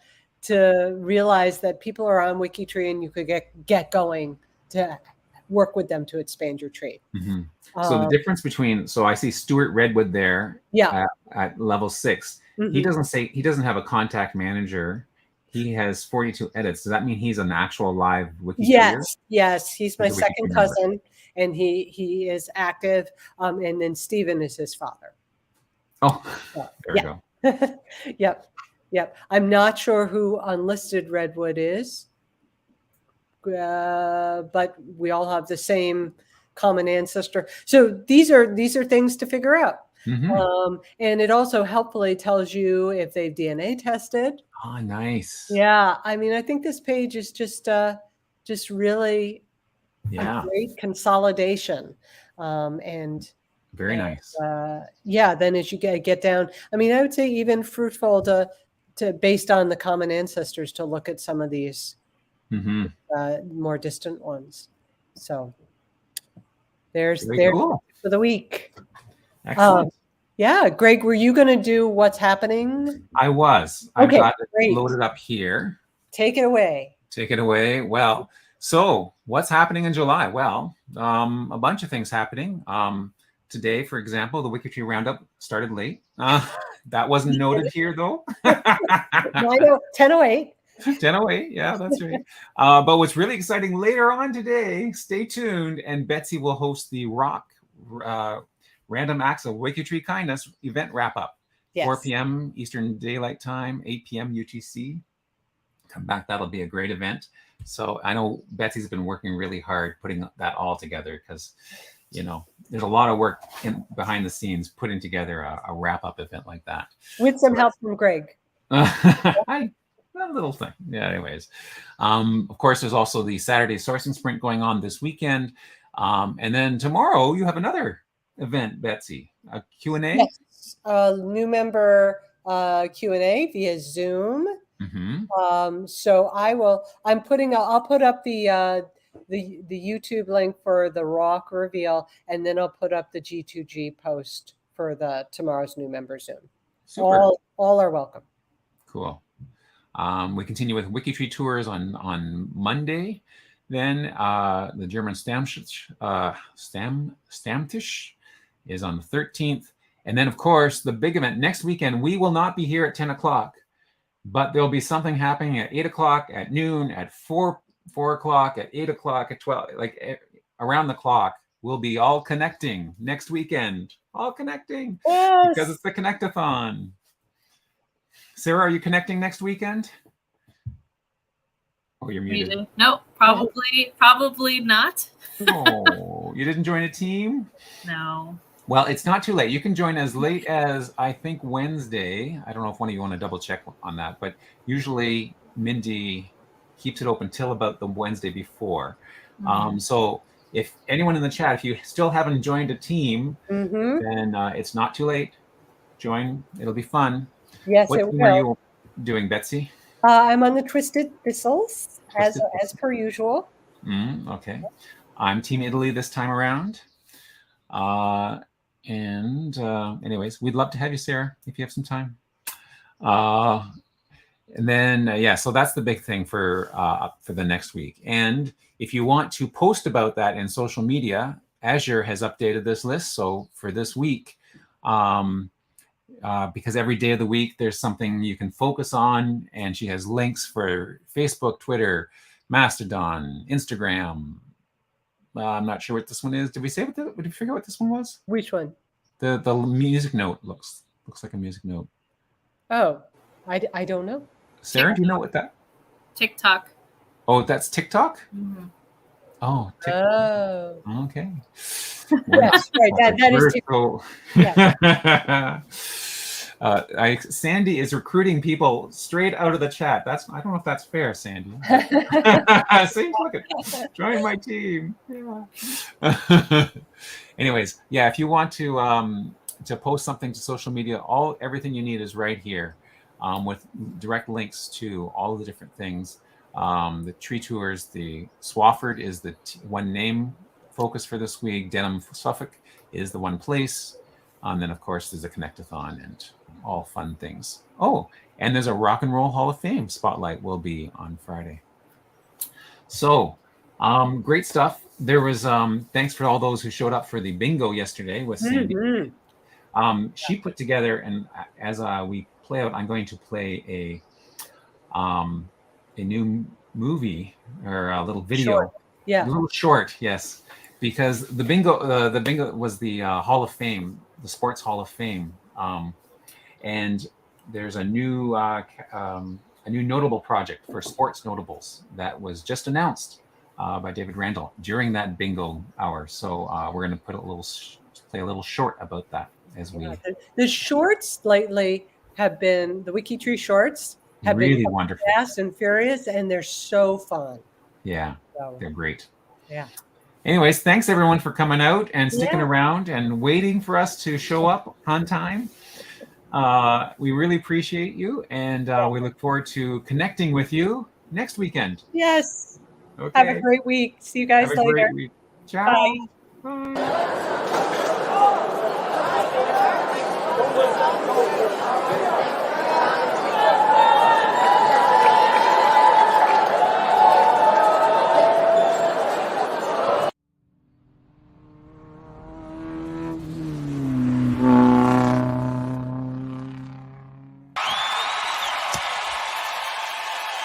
realize that people are on WikiTree, and you could get going to work with them to expand your tree. So the difference between, I see Stuart Redwood there at level 6. He doesn't have a contact manager. He has 42 edits. Does that mean he's an actual live WikiTreeer? Yes. He's my second cousin, and he is active. And then Stephen is his father. Oh, there we go. Yep. I'm not sure who unlisted Redwood is, but we all have the same common ancestor. So these are things to figure out. And it also helpfully tells you if they've DNA tested. Oh, nice. Yeah. I mean, I think this page is just really a great consolidation. And very nice. Then as you get down, I mean, I would say even fruitful to based on the common ancestors to look at some of these more distant ones. So there's cool. for the week. Excellent. Greg, were you going to do what's happening? I was. I've got it loaded up here. Take it away. Well, so what's happening in July? Well, a bunch of things happening. Today, for example, the WikiTree Roundup started late. That wasn't noted here, though. 10:08. 10:08, yeah, that's right. But what's really exciting later on today, stay tuned, and Betsy will host the Rock Random Acts of WikiTree Kindness event wrap-up. 4 p.m. Eastern Daylight Time, 8 p.m. UTC. Come back, that'll be a great event. So I know Betsy's been working really hard putting that all together, because there's a lot of work behind the scenes putting together a wrap-up event like that. With some help from Greg. A little thing. Yeah, anyways. Of course, there's also the Saturday sourcing sprint going on this weekend. And then tomorrow you have another event, Betsy, a Q&A? Yes, new member Q&A via Zoom. So I'll put up the YouTube link for the Rock reveal, and then I'll put up the G2G post for tomorrow's new member Zoom. Super. All are welcome. Cool. We continue with WikiTree tours on Monday. Then the German Stammtisch is on the 13th. And then, of course, the big event next weekend. We will not be here at 10 o'clock, but there'll be something happening at 8 o'clock, at noon, at 4 o'clock, at 8 o'clock, at 12, like around the clock. we'll be all connecting next weekend. All connecting. Yes. Because it's the Connect-a-thon. Sarah, are you connecting next weekend? Oh, you're muted. Nope, probably not. Oh, you didn't join a team? No. Well, it's not too late. You can join as late as, I think, Wednesday. I don't know if one of you want to double check on that, but usually Mindy keeps it open till about the Wednesday before. So if anyone in the chat, if you still haven't joined a team, then it's not too late. Join. It'll be fun. Yes, what it team will. are you doing, Betsy? I'm on the Twisted Thistles, as per usual. Okay. I'm Team Italy this time around. Anyways, we'd love to have you, Sarah, if you have some time. And then, so that's the big thing for the next week. And if you want to post about that in social media, Azure has updated this list. So for this week, because every day of the week, there's something you can focus on. And she has links for Facebook, Twitter, Mastodon, Instagram. I'm not sure what this one is. Did we say did we figure out what this one was? Which one? The music note looks like a music note. Oh, I don't know. Sarah, do you know what that? TikTok. Oh, that's TikTok? Oh, TikTok. Oh. Okay. Yes, right. That is TikTok. Yeah. Sandy is recruiting people straight out of the chat. I don't know if that's fair, Sandy. See, look at join my team. Yeah. Anyways, yeah, if you want to post something to social media, everything you need is right here, with direct links to all of the different things. The tree tours, the Swafford is the one name focus for this week. Denham, Suffolk is the one place. And then, of course, there's a Connect-a-thon and all fun things. Oh, and there's a Rock and Roll Hall of Fame spotlight will be on Friday. So, great stuff. There was, thanks for all those who showed up for the bingo yesterday with Sandy. She put together, and as we play out, I'm going to play a new movie or a little video. Short. Yeah. A little short, yes. Because the bingo was the Hall of Fame, the Sports Hall of Fame, and there's a new notable project for sports notables that was just announced by David Randall during that bingo hour. So we're going to play a little short about that as we. The shorts lately have been the WikiTree shorts have really been wonderful, fast and furious, and they're so fun. Yeah, they're great. Yeah. Anyways, thanks everyone for coming out and sticking around and waiting for us to show up on time. We really appreciate you, and we look forward to connecting with you next weekend. Yes. Okay. Have a great week. See you guys later. Great week. Ciao. Bye. Bye.